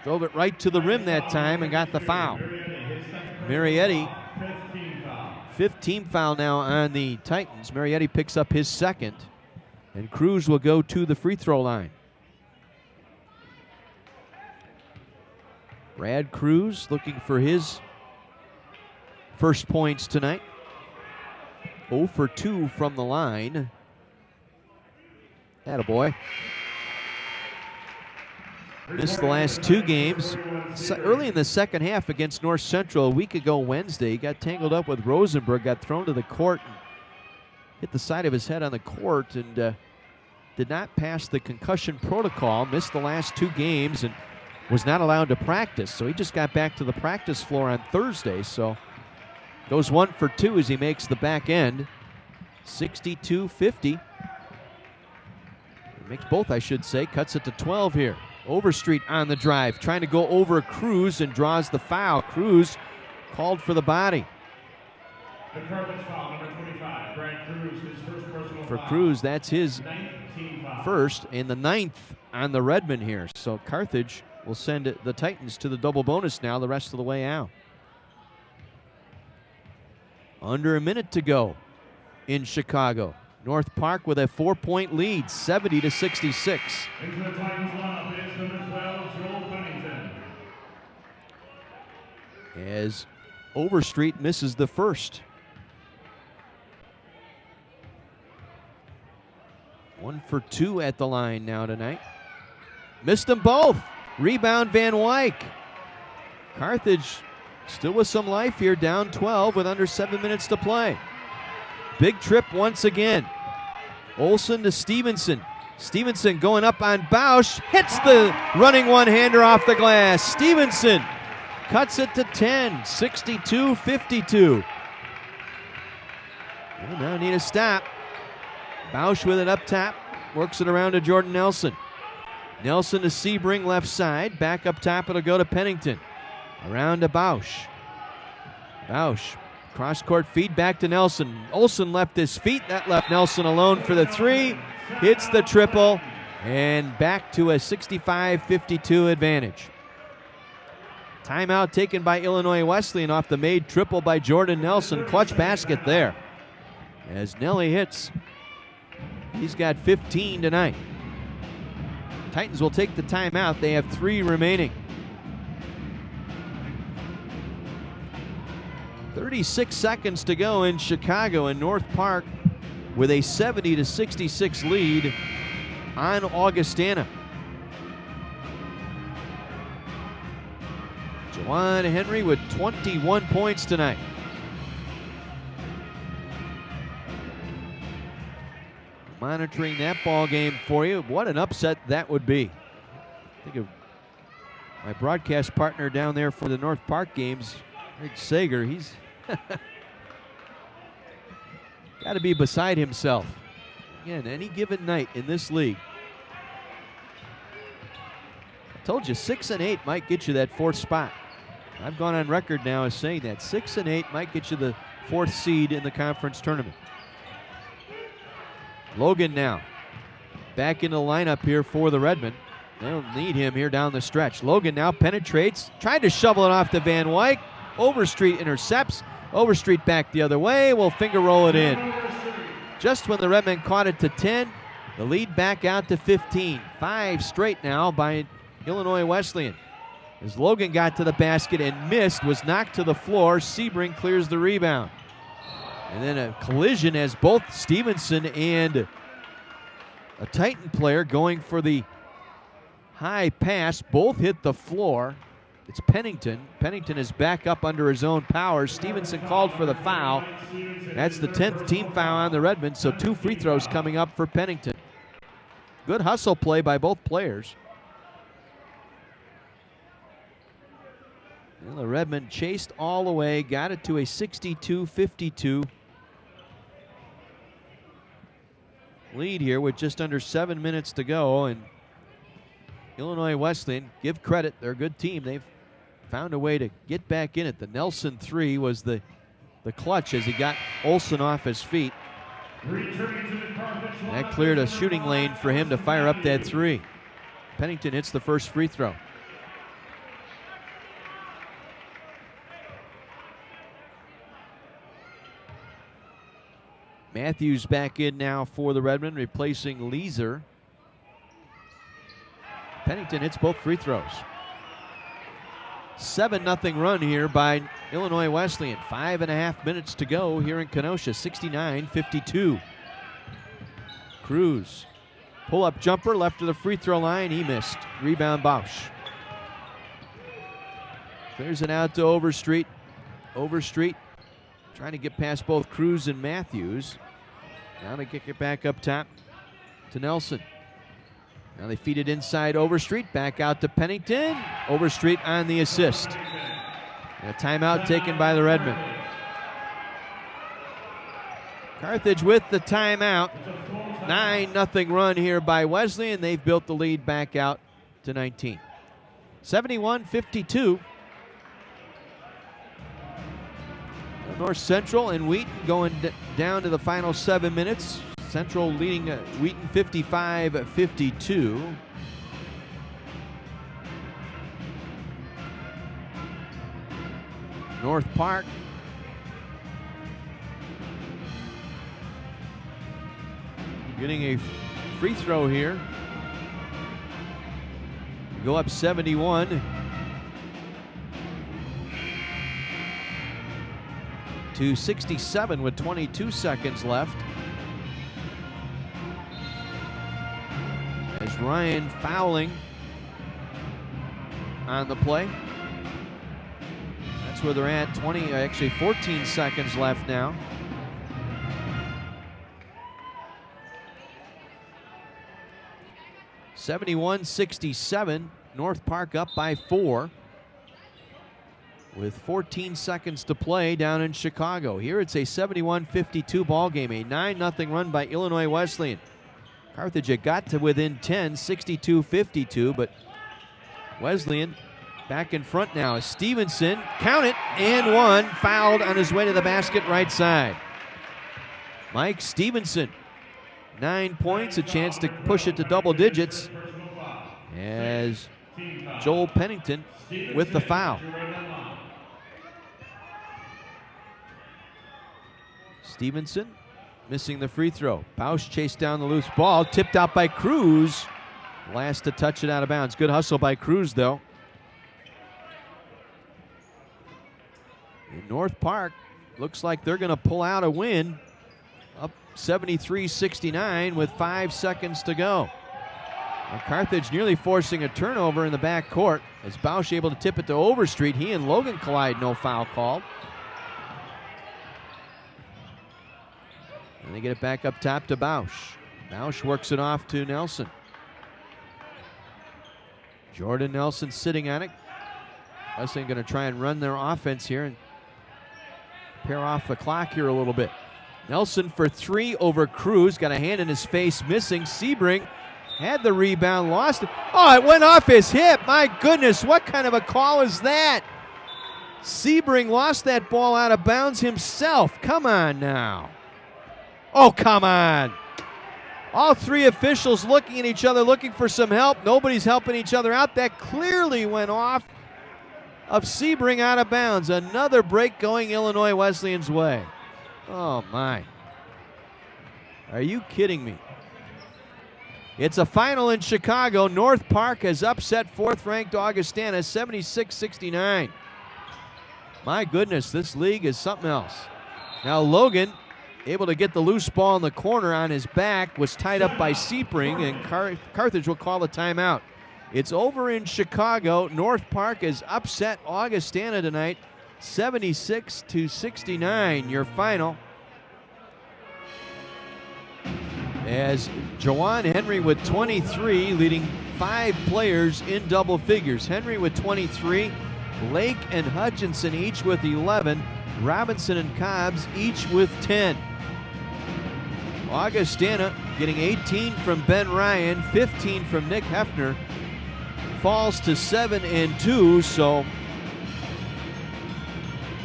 Drove it right to the rim that time and got the foul. Marietti, 5th team foul now on the Titans. Marietti picks up his 2nd. And Cruz will go to the free throw line. Brad Cruz looking for his first points tonight. 0 for 2 from the line. Attaboy. Missed the last 2 games. Early in the second half against North Central a week ago Wednesday, he got tangled up with Rosenberg, got thrown to the court, and hit the side of his head on the court, and did not pass the concussion protocol. Missed the last 2 games and was not allowed to practice. So he just got back to the practice floor on Thursday. So goes 1 for 2 as he makes the back end. 62-50. Makes both, I should say. Cuts it to 12 here. Overstreet on the drive, trying to go over Cruz and draws the foul. Cruz called for the body. The Carthage foul, number 25, Brad Cruz, his first personal For foul. Cruz, that's his 19 foul. first and the 9th on the Redmen here. So Carthage will send the Titans to the double bonus now the rest of the way out. Under a minute to go in Chicago. North Park with a 4-point lead, 70-66. Into the Titans lineup is number 12, Joel Pennington. As Overstreet misses the first. 1 for 2 at the line now tonight. Missed them both. Rebound Van Wyk. Carthage still with some life here, down 12 with under 7 minutes to play. Big trip once again. Olsen to Stevenson. Stevenson going up on Bausch. Hits the running one-hander off the glass. Stevenson cuts it to 10, 62-52. Well, now need a stop. Bausch with it up top. Works it around to Jordan Nelson. Nelson to Sebring left side. Back up top, it'll go to Pennington. Around to Bausch. Bausch. Cross-court feed back to Nelson. Olsen left his feet. That left Nelson alone for the 3. Hits the triple. And back to a 65-52 advantage. Timeout taken by Illinois Wesleyan off the made triple by Jordan Nelson. Clutch basket there. As Nelly hits, he's got 15 tonight. Titans will take the timeout. They have 3 remaining. 36 seconds to go in Chicago, and North Park with a 70-66 lead on Augustana. Jawan Henry with 21 points tonight. Monitoring that ball game for you. What an upset that would be. Think of my broadcast partner down there for the North Park games, Rick Sager. He's got to be beside himself. Again, any given night in this league. I told you 6 and 8 might get you that 4th spot. I've gone on record now as saying that 6 and 8 might get you the 4th seed in the conference tournament. Logan now back in the lineup here for the Redmen. They'll need him here down the stretch. Logan now penetrates, tried to shovel it off to Van Wyk. Overstreet intercepts. Overstreet back the other way, will finger roll it in. Just when the Redmen caught it to 10, the lead back out to 15. 5 straight now by Illinois Wesleyan. As Logan got to the basket and missed, was knocked to the floor. Sebring clears the rebound. And then a collision as both Stevenson and a Titan player going for the high pass both hit the floor. It's Pennington. Pennington is back up under his own power. Stevenson called for the foul. That's the 10th team foul on the Redmen, so 2 free throws coming up for Pennington. Good hustle play by both players. And the Redmen chased all the way, got it to a 62-52 lead here with just under 7 minutes to go. And Illinois Wesleyan, give credit, they're a good team. They've found a way to get back in it. The Nelson 3 was the clutch as he got Olsen off his feet. That cleared a shooting lane for him to fire up that 3. Pennington hits the first free throw. Matthews back in now for the Redmen, replacing Weiser. Pennington hits both free throws. 7-0 run here by Illinois Wesleyan. 5.5 minutes to go here in Kenosha. 69-52. Cruz, pull-up jumper, left of the free throw line. He missed. Rebound Bausch. Clears it out to Overstreet. Overstreet trying to get past both Cruz and Matthews. Now they kick it back up top to Nelson. Now they feed it inside Overstreet. Back out to Pennington. Overstreet on the assist. And a timeout taken by the Redmen. Carthage with the timeout. 9-0 run here by Wesleyan. They've built the lead back out to 19. 71-52. North Central and Wheaton going down to the final 7 minutes. Central leading Wheaton 55-52. North Park getting a free throw here. Go up 71 to 67 with 22 seconds left. As Ryan fouling on the play. That's where they're at. 14 seconds left now. (71-67). North Park up by 4 with 14 seconds to play down in Chicago. Here it's a 71-52 ball game, a 9-0 run by Illinois Wesleyan. Carthage had got to within 10, 62-52, but Wesleyan back in front now. Stevenson, count it, and one, fouled on his way to the basket right side. Mike Stevenson, 9 points, a chance to push it to double digits as Joel Pennington with the foul. Stevenson missing the free throw. Bausch chased down the loose ball, tipped out by Cruz. Last to touch it out of bounds. Good hustle by Cruz, though. In North Park, looks like they're going to pull out a win. Up 73-69 with 5 seconds to go. And Carthage nearly forcing a turnover in the back court as Bausch able to tip it to Overstreet. He and Logan collide, no foul called. And they get it back up top to Bausch. Bausch works it off to Nelson. Jordan Nelson sitting on it. Wesleyan going to try and run their offense here and pair off the clock here a little bit. Nelson for 3 over Cruz. Got a hand in his face, missing. Sebring had the rebound, lost it. Oh, it went off his hip. My goodness, what kind of a call is that? Sebring lost that ball out of bounds himself. Come on now. Oh, come on. All 3 officials looking at each other, looking for some help. Nobody's helping each other out. That clearly went off of Sebring out of bounds. Another break going Illinois Wesleyan's way. Oh, my. Are you kidding me? It's a final in Chicago. North Park has upset 4th-ranked Augustana 76-69. My goodness, this league is something else. Now Logan able to get the loose ball in the corner on his back, was tied up by Sebring, and Carthage will call the timeout. It's over in Chicago. North Park has upset Augustana tonight, 76-69, your final. As Jawan Henry with 23, leading 5 players in double figures. Henry with 23, Lake and Hutchinson each with 11, Robinson and Cobbs each with 10. Augustana getting 18 from Ben Ryan, 15 from Nick Hefner, falls to 7-2, so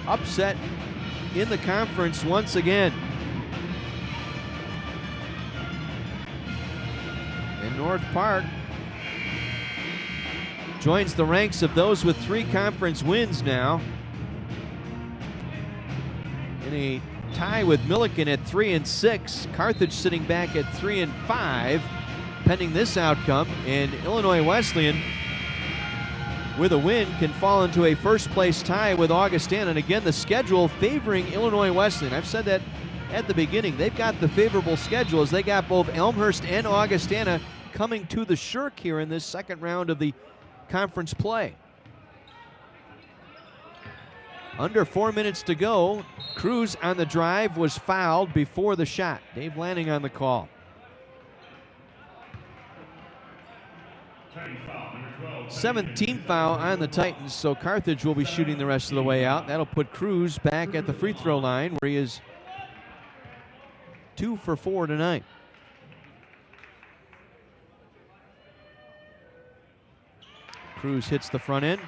upset in the conference once again. And North Park joins the ranks of those with 3 conference wins now, in a tie with Milliken at 3-6. Carthage sitting back at 3-5, pending this outcome. And Illinois Wesleyan, with a win, can fall into a first-place tie with Augustana. And again, the schedule favoring Illinois Wesleyan. I've said that at the beginning. They've got the favorable schedule as they got both Elmhurst and Augustana coming to the Shirk here in this second round of the conference play. Under 4 minutes to go. Cruz on the drive was fouled before the shot. Dave Lanning on the call. 17th foul on the Titans, so Carthage will be shooting the rest of the way out. That'll put Cruz back at the free throw line where he is 2 for 4 tonight. Cruz hits the front end.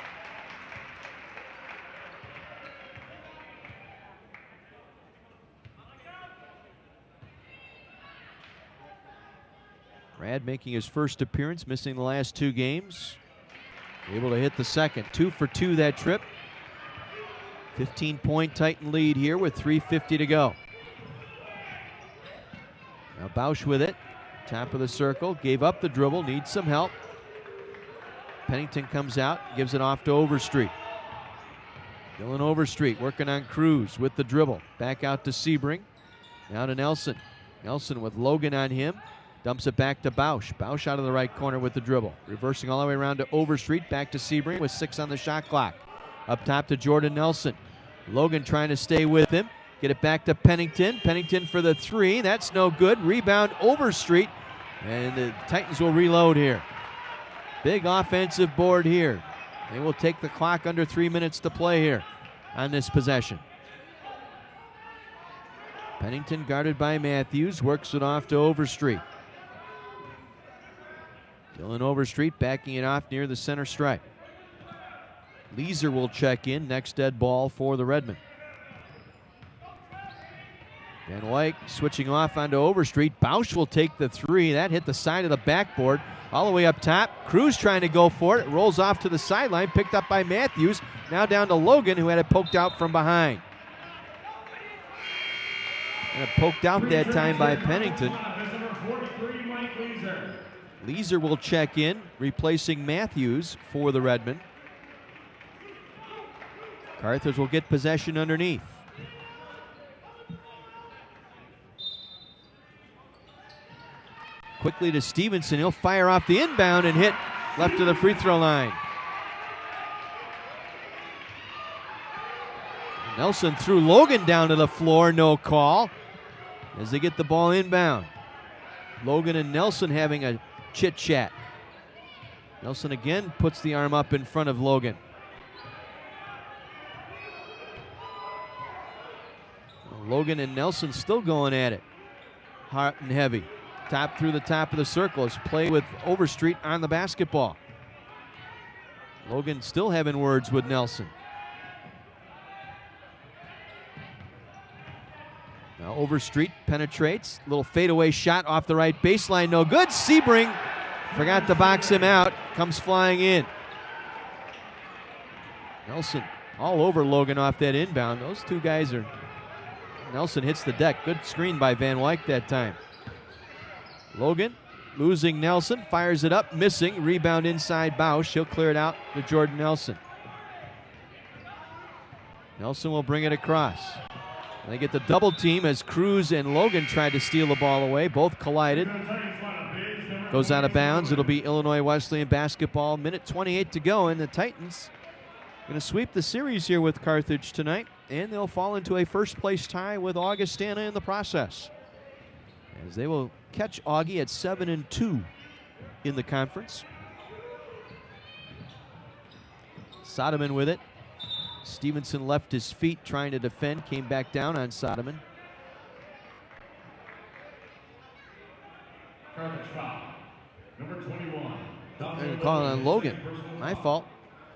Brad making his first appearance, missing the last 2 games. Able to hit the second. 2 for 2 that trip. 15-point Titan lead here with 3:50 to go. Now Bausch with it. Top of the circle. Gave up the dribble. Needs some help. Pennington comes out. Gives it off to Overstreet. Dylan Overstreet working on Cruz with the dribble. Back out to Sebring. Now to Nelson. Nelson with Logan on him. Dumps it back to Bausch. Bausch out of the right corner with the dribble. Reversing all the way around to Overstreet. Back to Sebring with 6 on the shot clock. Up top to Jordan Nelson. Logan trying to stay with him. Get it back to Pennington. Pennington for the 3. That's no good. Rebound Overstreet. And the Titans will reload here. Big offensive board here. They will take the clock under 3 minutes to play here on this possession. Pennington guarded by Matthews. Works it off to Overstreet. Dylan Overstreet backing it off near the center stripe. Weiser will check in. Next dead ball for the Redmen. Van Wyk switching off onto Overstreet. Bausch will take the 3. That hit the side of the backboard. All the way up top. Cruz trying to go for it. Rolls off to the sideline. Picked up by Matthews. Now down to Logan, who had it poked out from behind. And it poked out that time by Pennington. Weiser will check in, replacing Matthews for the Redmen. Carthage will get possession underneath. Quickly to Stevenson. He'll fire off the inbound and hit left of the free throw line. Nelson threw Logan down to the floor. No call as they get the ball inbound. Logan and Nelson having a chit-chat. Nelson again puts the arm up in front of Logan. Logan and Nelson still going at it. Hot and heavy. Top through the top of the circle. Is play with Overstreet on the basketball. Logan still having words with Nelson. Now Overstreet penetrates. Little fadeaway shot off the right baseline. No good. Sebring forgot to box him out. Comes flying in. Nelson all over Logan off that inbound. Those two guys are... Nelson hits the deck. Good screen by Van Wyk that time. Logan losing Nelson. Fires it up. Missing. Rebound inside Bausch. He'll clear it out to Jordan Nelson. Nelson will bring it across. They get the double team as Cruz and Logan tried to steal the ball away. Both collided. Goes out of bounds. It'll be Illinois Wesleyan basketball. Minute 28 to go, and the Titans going to sweep the series here with Carthage tonight, and they'll fall into a first-place tie with Augustana in the process, as they will catch Augie at 7-2 in the conference. Soderman with it. Stevenson left his feet trying to defend, came back down on Soderman. Number 21. They're calling on Logan. My fault.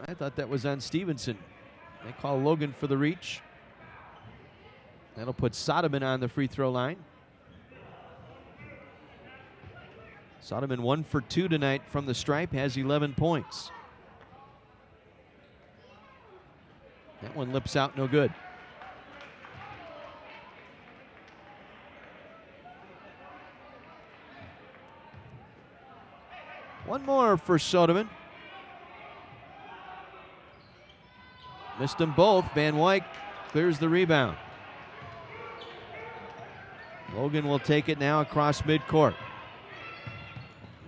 I thought that was on Stevenson. They call Logan for the reach. That'll put Soderman on the free throw line. Soderman 1 for 2 tonight from the stripe, has 11 points. That one lips out, no good. One more for Soderman. Missed them both. Van Wyk clears the rebound. Logan will take it now across midcourt.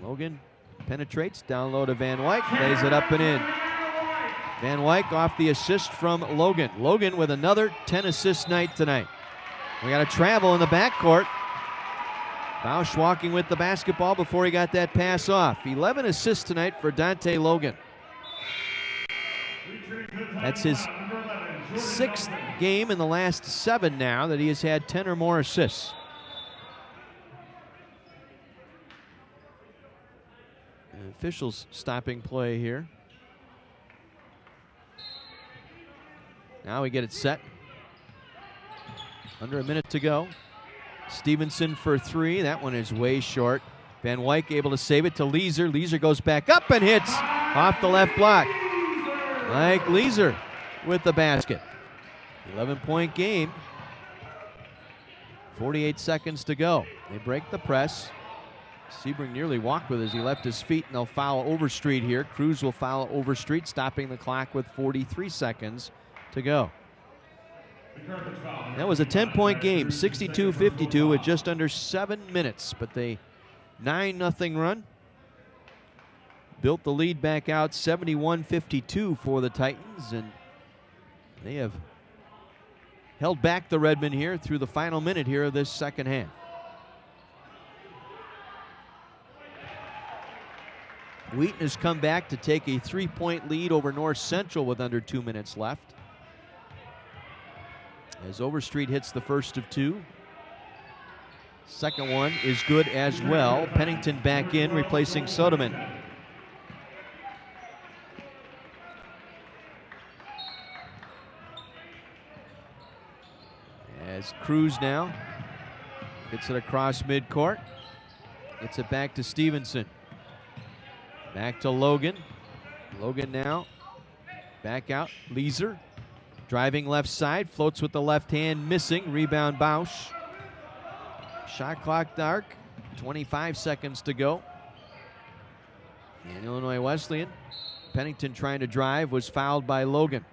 Logan penetrates, down low to Van Wyk, lays it up and in. Van Wyk off the assist from Logan. Logan with another 10-assist night tonight. We got a travel in the backcourt. Bausch walking with the basketball before he got that pass off. 11 assists tonight for Dante Logan. That's his 6th game in the last 7 now that he has had 10 or more assists. And officials stopping play here. Now we get it set. Under a minute to go. Stevenson for 3. That one is way short. Van Wyk able to save it to Weiser. Weiser goes back up and hits off the left block. Mike Weiser with the basket. 11-point game. 48 seconds to go. They break the press. Sebring nearly walked with it as he left his feet, and they'll foul Overstreet here. Cruz will foul Overstreet, stopping the clock with 43 seconds to go. That was a 10-point game, 62-52 with just under 7 minutes, but they 9-0 run. Built the lead back out, 71-52 for the Titans, and they have held back the Redmen here through the final minute here of this second half. Wheaton has come back to take a 3-point lead over North Central with under 2 minutes left. As Overstreet hits the first of 2. Second one is good as well. Pennington back in, replacing Soderman. As Cruz now gets it across midcourt. Gets it back to Stevenson. Back to Logan. Logan now back out. Weiser driving left side, floats with the left hand, missing. Rebound Bausch. Shot clock dark. 25 seconds to go. And Illinois Wesleyan. Pennington trying to drive, was fouled by Logan.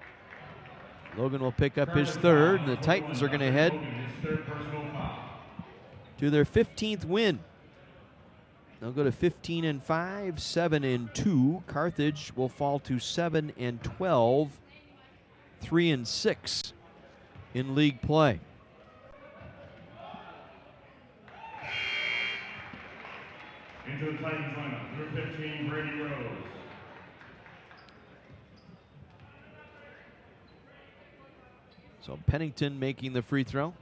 Logan will pick up his 3rd, and the Titans are going to head to their 15th win. They'll go to 15-5, 7-2. Carthage will fall to 7-12, 3-6 in league play. Into the Titans lineup, number 15, Brady Rose. So Pennington making the free throw.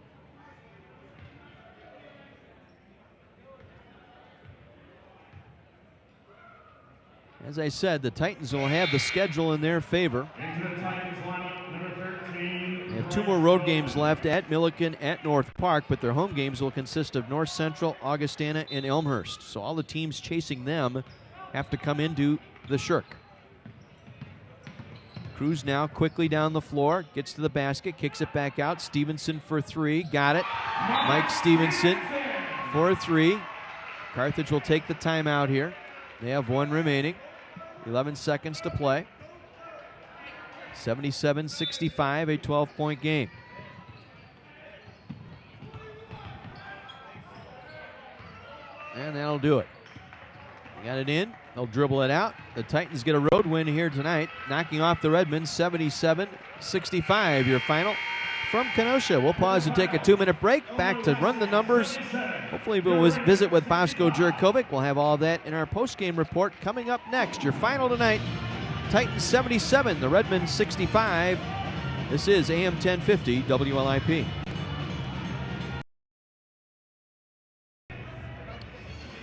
As I said, the Titans will have the schedule in their favor. Into the Titans lineup, number 13. They have 2 more road games left, at Milliken, at North Park, but their home games will consist of North Central, Augustana, and Elmhurst. So all the teams chasing them have to come into the Shirk. Cruz now quickly down the floor, gets to the basket, kicks it back out. Stevenson for 3, got it. Mike Stevenson for 3. Carthage will take the timeout here. They have 1 remaining. 11 seconds to play. 77-65, a 12-point game. And that'll do it. Got it in. They'll dribble it out. The Titans get a road win here tonight, knocking off the Redmen 77-65, your final from Kenosha. We'll pause and take a 2-minute break. Back to run the numbers. Hopefully we'll visit with Bosco Jurkovic. We'll have all that in our post-game report coming up next. Your final tonight, Titans 77, the Redmen 65. This is AM 1050 WLIP.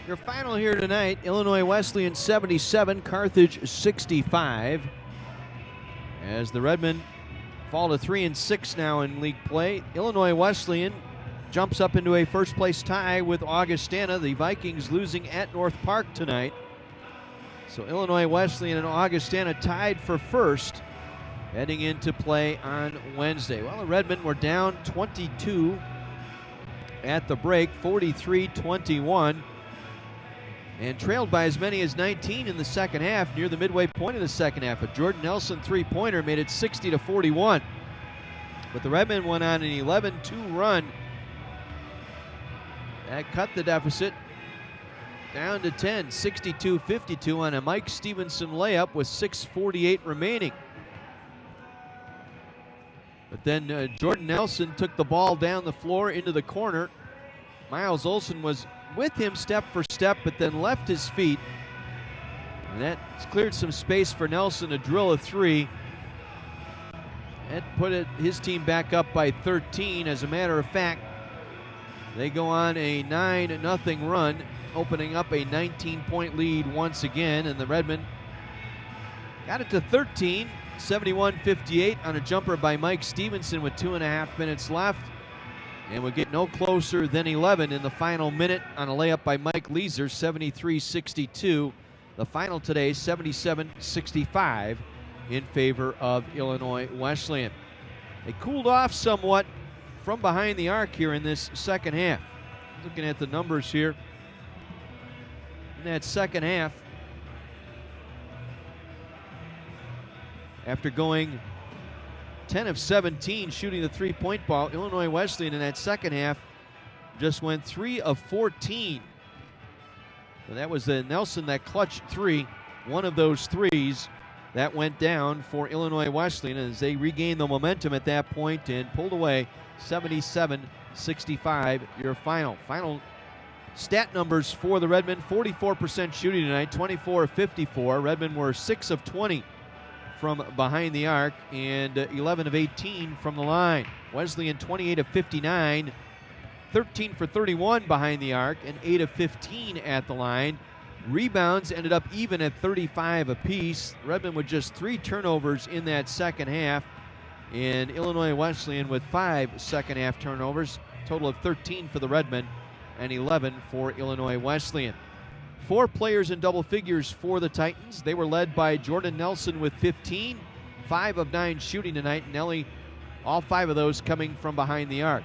Your final here tonight, Illinois Wesleyan 77, Carthage 65. As the Redmen fall to 3-6 now in league play. Illinois Wesleyan jumps up into a first-place tie with Augustana. The Vikings losing at North Park tonight. So Illinois Wesleyan and Augustana tied for first heading into play on Wednesday. Well, the Redmen were down 22 at the break, 43-21. and trailed by as many as 19 in the second half, near the midway point of the second half. A Jordan Nelson three-pointer made it 60-41. But the Redmen went on an 11-2 run. That cut the deficit down to 10, 62-52 on a Mike Stevenson layup with 6:48 remaining. But then Jordan Nelson took the ball down the floor into the corner. Miles Olson was with him step for step, but then left his feet. And that cleared some space for Nelson to drill a three. That put his team back up by 13. As a matter of fact, they go on a 9-0 run, opening up a 19-point lead once again, and the Redmen got it to 13, 71-58 on a jumper by Mike Stevenson with 2.5 minutes left, and would get no closer than 11 in the final minute on a layup by Mike Weiser, 73-62. The final today, 77-65 in favor of Illinois Wesleyan. They cooled off somewhat from behind the arc here in this second half. Looking at the numbers here, in that second half, after going 10 of 17 shooting the three-point ball, Illinois Wesleyan in that second half just went 3 of 14. So that was the Nelson, that clutch three, one of those threes that went down for Illinois Wesleyan as they regained the momentum at that point and pulled away 77-65 your final. Final stat numbers for the Redmen: 44% shooting tonight, 24 of 54. Redmen were 6 of 20 from behind the arc and 11 of 18 from the line. Wesleyan 28 of 59, 13 for 31 behind the arc and 8 of 15 at the line. Rebounds ended up even at 35 apiece. Redmen with just 3 turnovers in that second half, and Illinois Wesleyan with 5 second half turnovers. Total of 13 for the Redmen and 11 for Illinois Wesleyan. 4 players in double figures for the Titans. They were led by Jordan Nelson with 15, 5 of 9 shooting tonight. Nelly, all 5 of those coming from behind the arc.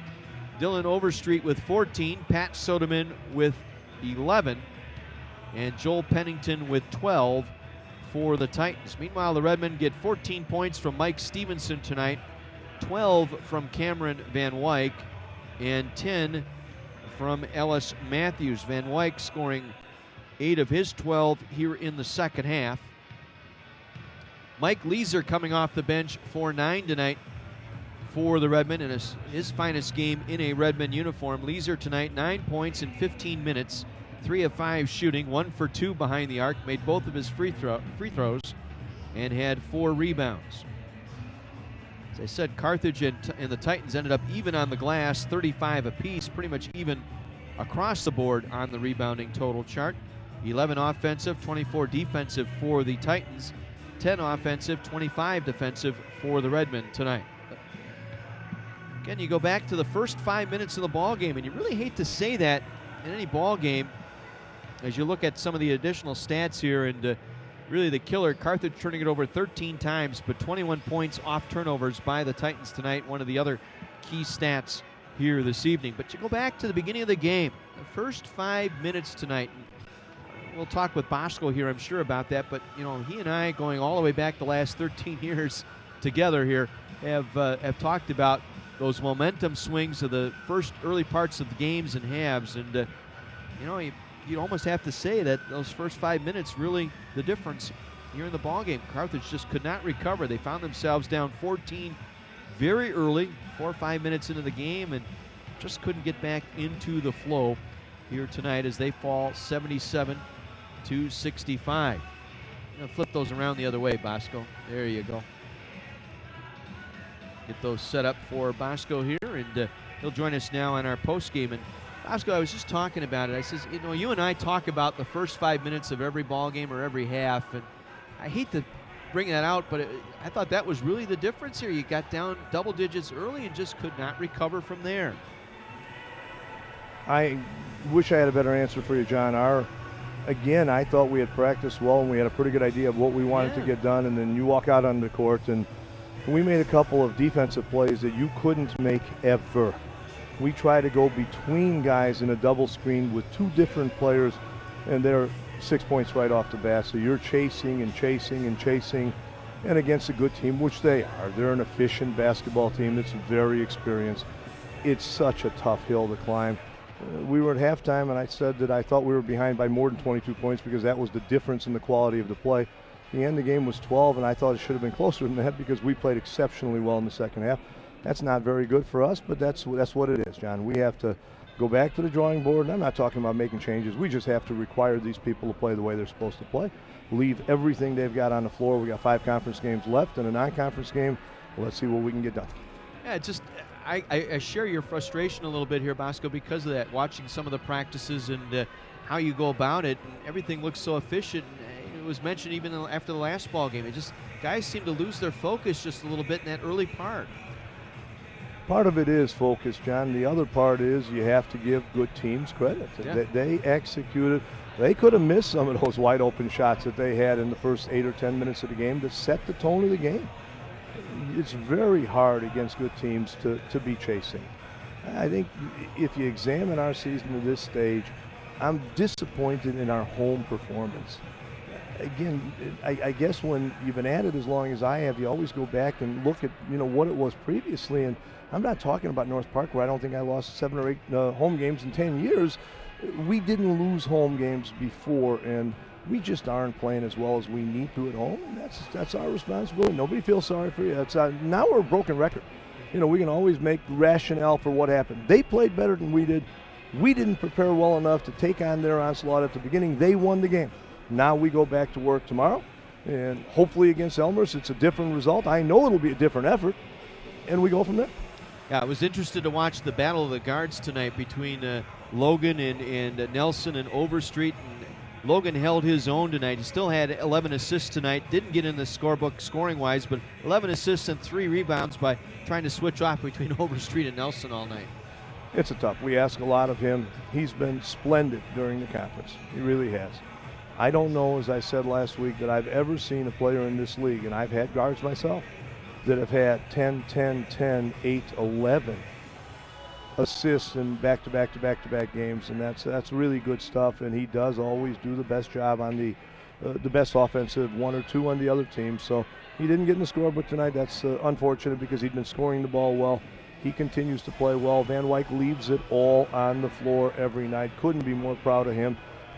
Dylan Overstreet with 14, Pat Soderman with 11, and Joel Pennington with 12 for the Titans. Meanwhile, the Redmen get 14 points from Mike Stevenson tonight, 12 from Cameron Van Wyk, and 10 from Ellis Matthews. Van Wyk scoring 8 of his 12 here in the second half. Mike Weiser coming off the bench for 9 tonight for the Redmen in his finest game in a Redmen uniform. Weiser tonight 9 points in 15 minutes, 3 of 5 shooting, 1 for 2 behind the arc, made both of his free throws, and had 4 rebounds. As I said, Carthage and the Titans ended up even on the glass, 35 apiece, pretty much even across the board on the rebounding total chart. 11 offensive, 24 defensive for the Titans, 10 offensive, 25 defensive for the Redmen tonight. Again, you go back to the first 5 minutes of the ball game, and you really hate to say that in any ball game as you look at some of the additional stats here, and really the killer, Carthage turning it over 13 times, but 21 points off turnovers by the Titans tonight, one of the other key stats here this evening. But you go back to the beginning of the game, the first 5 minutes tonight. We'll talk with Bosco here, I'm sure, about that, but you know, he and I, going all the way back the last 13 years together here, have talked about those momentum swings of the first early parts of the games and halves, and you know, you almost have to say that those first 5 minutes really the difference here in the ball game. Carthage just could not recover. They found themselves down 14 very early, 4 or 5 minutes into the game, and just couldn't get back into the flow here tonight as they fall 77-65. I'm gonna flip those around the other way, Bosco. There you go. Get those set up for Bosco here, and he'll join us now on our post game. And Bosco, I was just talking about it. I says, you know, you and I talk about the first 5 minutes of every ball game or every half, and I hate to bring that out, but I thought that was really the difference here. You got down double digits early and just could not recover from there. I wish I had a better answer for you, John. Again, I thought we had practiced well and we had a pretty good idea of what we wanted to get done, and then you walk out on the court and we made a couple of defensive plays that you couldn't make ever. We try to go between guys in a double screen with 2 different players and they're 6 points right off the bat. So you're chasing and chasing and chasing, and against a good team, which they are. They're an efficient basketball team that's very experienced. It's such a tough hill to climb. We were at halftime, and I said that I thought we were behind by more than 22 points because that was the difference in the quality of the play. The end of the game was 12, and I thought it should have been closer than that because we played exceptionally well in the second half. That's not very good for us, but that's what it is, John. We have to go back to the drawing board, and I'm not talking about making changes. We just have to require these people to play the way they're supposed to play. Leave everything they've got on the floor. We got 5 conference games left and a non-conference game. Let's see what we can get done. Yeah, I share your frustration a little bit here, Bosco, because of that. Watching some of the practices and how you go about it, and everything looks so efficient. It was mentioned even after the last ball game. Guys seem to lose their focus just a little bit in that early part. Part of it is focus, John. The other part is you have to give good teams credit. Yeah. They executed. They could have missed some of those wide open shots that they had in the first 8 or 10 minutes of the game to set the tone of the game. It's very hard against good teams to be chasing. I think if you examine our season to this stage, I'm disappointed in our home performance. Again, I guess when you've been at it as long as I have, you always go back and look at what it was previously. And I'm not talking about North Park, where I don't think I lost 7 or 8 home games in 10 years. We didn't lose home games before, and we just aren't playing as well as we need to at home. And that's our responsibility. Nobody feels sorry for you. Now we're a broken record. We can always make rationale for what happened. They played better than we did. We didn't prepare well enough to take on their onslaught at the beginning. They won the game. Now we go back to work tomorrow, and hopefully against Elmhurst it's a different result. I know it'll be a different effort, and we go from there. Yeah, I was interested to watch the battle of the guards tonight between Logan and Nelson and Overstreet. And Logan held his own tonight. He still had 11 assists tonight. Didn't get in the scorebook scoring-wise, but 11 assists and 3 rebounds by trying to switch off between Overstreet and Nelson all night. It's a tough. We ask a lot of him. He's been splendid during the conference. He really has. I don't know, as I said last week, that I've ever seen a player in this league, and I've had guards myself, that have had 10, 10, 10, 8, 11 assists in back-to-back games, and that's really good stuff, and he does always do the best job on the best offensive 1 or 2 on the other team. So he didn't get in the scorebook tonight. That's unfortunate because he'd been scoring the ball well. He continues to play well. Van Wyck leaves it all on the floor every night. Couldn't be more proud of him.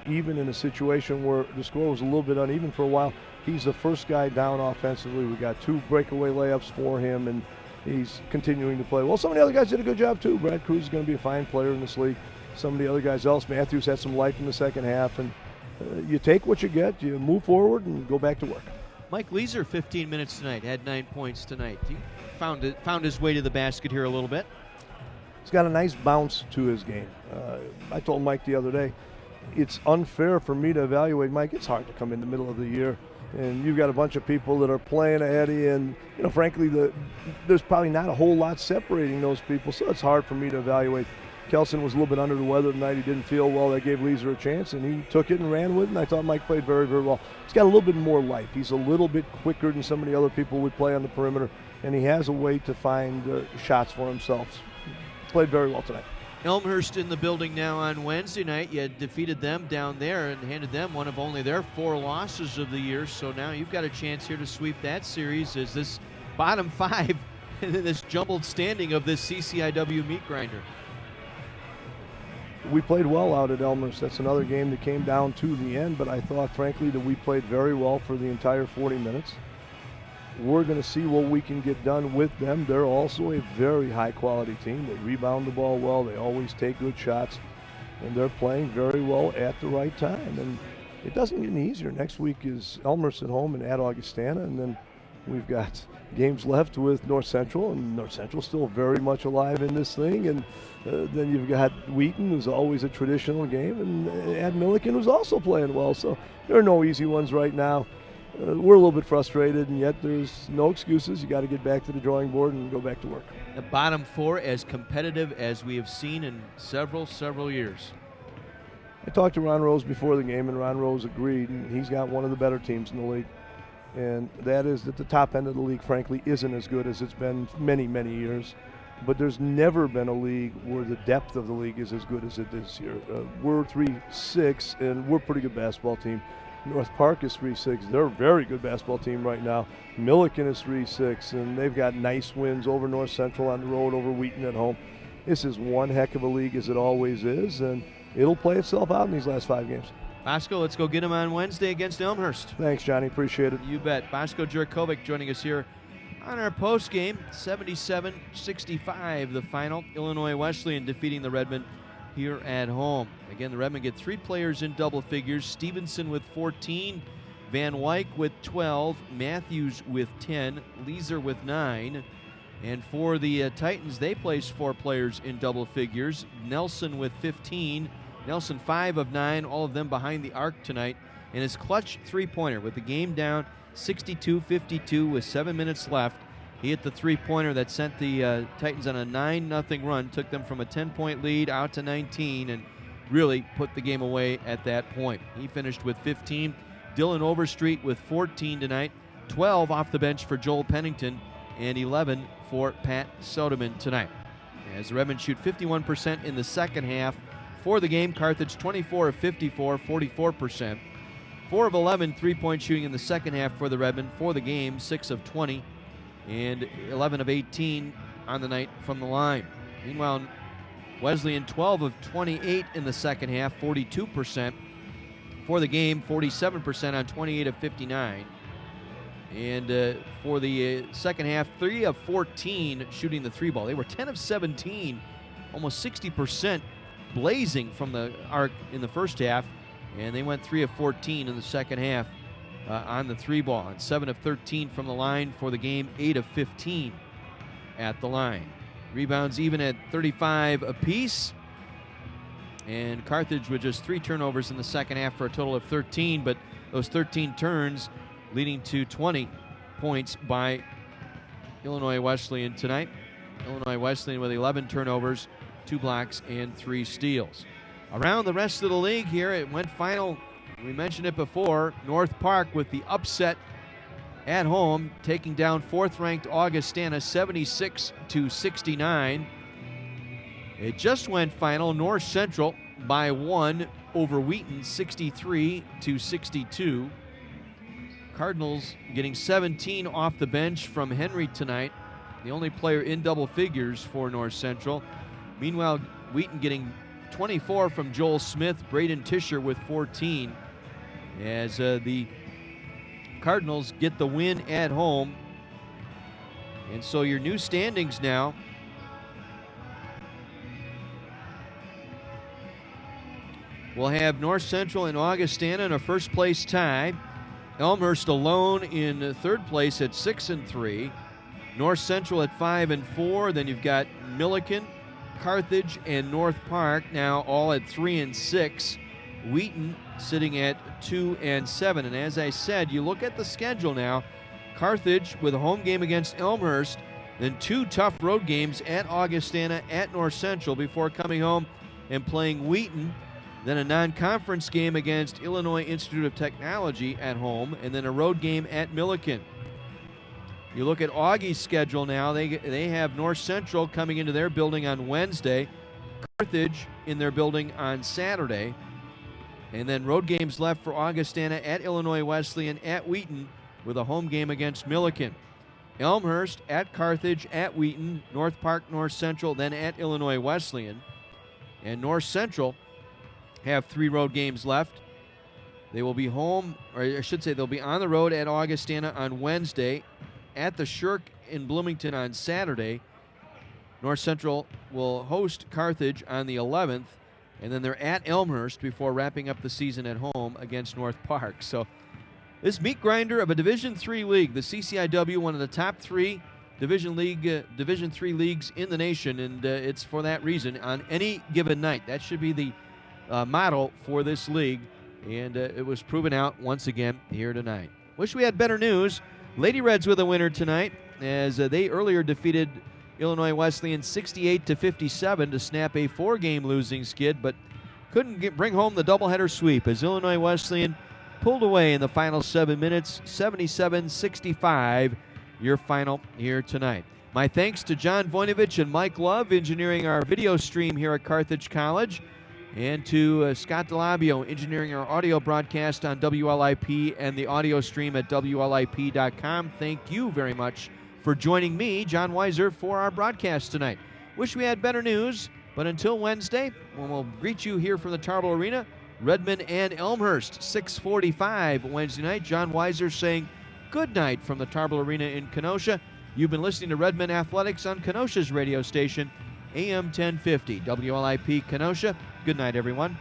Even in a situation where the score was a little bit uneven for a while, he's the first guy down offensively. We got 2 breakaway layups for him, and he's continuing to play well. Some of the other guys did a good job too. Brad Cruz is going to be a fine player in this league. Some of the other guys else, Matthews had some life in the second half, and you take what you get, you move forward, and go back to work. Mike Weiser, 15 minutes tonight, had 9 points tonight. He found his way to the basket here a little bit. He's got a nice bounce to his game. I told Mike the other day, it's unfair for me to evaluate Mike. It's hard to come in the middle of the year, and you've got a bunch of people that are playing ahead of you, and frankly, there's probably not a whole lot separating those people, so it's hard for me to evaluate. Kelson was a little bit under the weather tonight. He didn't feel well. That gave Weiser a chance, and he took it and ran with it, and I thought Mike played very, very well. He's got a little bit more life. He's a little bit quicker than some of the other people would play on the perimeter, and he has a way to find shots for himself. Played very well tonight. Elmhurst in the building now on Wednesday night. You defeated them down there and handed them one of only their 4 losses of the year. So now you've got a chance here to sweep that series as this bottom 5 in this jumbled standing of this CCIW meat grinder. We played well out at Elmhurst. That's another game that came down to the end, but I thought, frankly, that we played very well for the entire 40 minutes. We're going to see what we can get done with them. They're also a very high-quality team. They rebound the ball well. They always take good shots, and they're playing very well at the right time. And it doesn't get any easier. Next week is Elmhurst at home and at Augustana, and then we've got games left with North Central, and North Central's still very much alive in this thing. And then you've got Wheaton, who's always a traditional game, and Ad Milliken, who's also playing well. So there are no easy ones right now. We're a little bit frustrated, and yet there's no excuses. You got to get back to the drawing board and go back to work. The bottom 4 as competitive as we have seen in several years. I talked to Ron Rose before the game, and Ron Rose agreed, and he's got one of the better teams in the league. And that is that the top end of the league, frankly, isn't as good as it's been many, many years. but there's never been a league where the depth of the league is as good as it is here. We're 3-6, and we're a pretty good basketball team. North Park is 3-6. They're a very good basketball team right now. Milliken is 3-6, and they've got nice wins over North Central on the road, over Wheaton at home. This is one heck of a league, as it always is, and it'll play itself out in these last 5 games. Bosco, let's go get him on Wednesday against Elmhurst. Thanks, Johnny. Appreciate it. You bet. Bosco Jurkovic joining us here on our post game. 77-65 the final. Illinois Wesleyan defeating the Redmen here at home. Again, the Redmen get 3 players in double figures. Stevenson with 14, Van Wyck with 12, Matthews with 10, Weiser with 9. And for the Titans, they place 4 players in double figures. Nelson with 15, Nelson 5 of 9, all of them behind the arc tonight. And his clutch three-pointer with the game down 62-52 with 7 minutes left. He hit the three-pointer that sent the Titans on a 9-0 run, took them from a 10-point lead out to 19, and really put the game away at that point. He finished with 15. Dylan Overstreet with 14 tonight, 12 off the bench for Joel Pennington, and 11 for Pat Soderman tonight. As the Redmen shoot 51% in the second half for the game, Carthage 24 of 54, 44%. 4 of 11 three-point shooting in the second half for the Redmen. For the game, 6 of 20 and 11 of 18 on the night from the line. Meanwhile, Wesleyan 12 of 28 in the second half, 42%. For the game, 47% on 28 of 59. And for the second half, 3 of 14 shooting the three ball. They were 10 of 17, almost 60% blazing from the arc in the first half. And they went 3 of 14 in the second half on the three ball. And 7 of 13 from the line for the game, 8 of 15 at the line. Rebounds even at 35 apiece. And Carthage with just 3 turnovers in the second half for a total of 13. But those 13 turns leading to 20 points by Illinois Wesleyan tonight. Illinois Wesleyan with 11 turnovers, 2 blocks, and 3 steals. Around the rest of the league here, it went final. We mentioned it before. North Park with the upset at home, taking down 4th-ranked Augustana 76-69. It just went final. North Central by 1 over Wheaton 63-62. Cardinals getting 17 off the bench from Henry tonight, the only player in double figures for North Central. Meanwhile, Wheaton getting 24 from Joel Smith, Braden Tischer with 14, as the Cardinals get the win at home. And so your new standings now. We'll have North Central and Augustana in a first-place tie. Elmhurst alone in 3rd place at 6-3. North Central at 5-4. Then you've got Milliken, Carthage, and North Park now all at 3-6. Wheaton sitting at 2-7. And as I said, you look at the schedule now. Carthage with a home game against Elmhurst, then 2 tough road games at Augustana, at North Central before coming home and playing Wheaton. Then a non-conference game against Illinois Institute of Technology at home, and then a road game at Milliken. You look at Augie's schedule now. They have North Central coming into their building on Wednesday, Carthage in their building on Saturday, and then road games left for Augustana at Illinois Wesleyan, at Wheaton, with a home game against Milliken. Elmhurst at Carthage, at Wheaton, North Park, North Central, then at Illinois Wesleyan. And North Central have 3 road games left. They will be home, or I should say they'll be on the road at Augustana on Wednesday, at the Shirk in Bloomington on Saturday. North Central will host Carthage on the 11th, and then they're at Elmhurst before wrapping up the season at home against North Park. So this meat grinder of a Division III league, the CCIW, one of the top 3 Division III leagues in the nation, and it's for that reason on any given night. That should be the motto for this league, and it was proven out once again here tonight. Wish we had better news. Lady Reds with a winner tonight, as they earlier defeated Illinois Wesleyan 68-57 to snap a 4-game losing skid, but couldn't bring home the doubleheader sweep as Illinois Wesleyan pulled away in the final 7 minutes, 77-65, your final here tonight. My thanks to John Voinovich and Mike Love, engineering our video stream here at Carthage College, and to Scott DeLabio, engineering our audio broadcast on WLIP and the audio stream at WLIP.com. Thank you very much for joining me, John Weiser, for our broadcast tonight. Wish we had better news, but until Wednesday, when we'll greet you here from the Tarble Arena, Redmond and Elmhurst, 6:45 Wednesday night. John Weiser saying good night from the Tarble Arena in Kenosha. You've been listening to Redmond Athletics on Kenosha's radio station, AM 1050, WLIP Kenosha. Good night, everyone.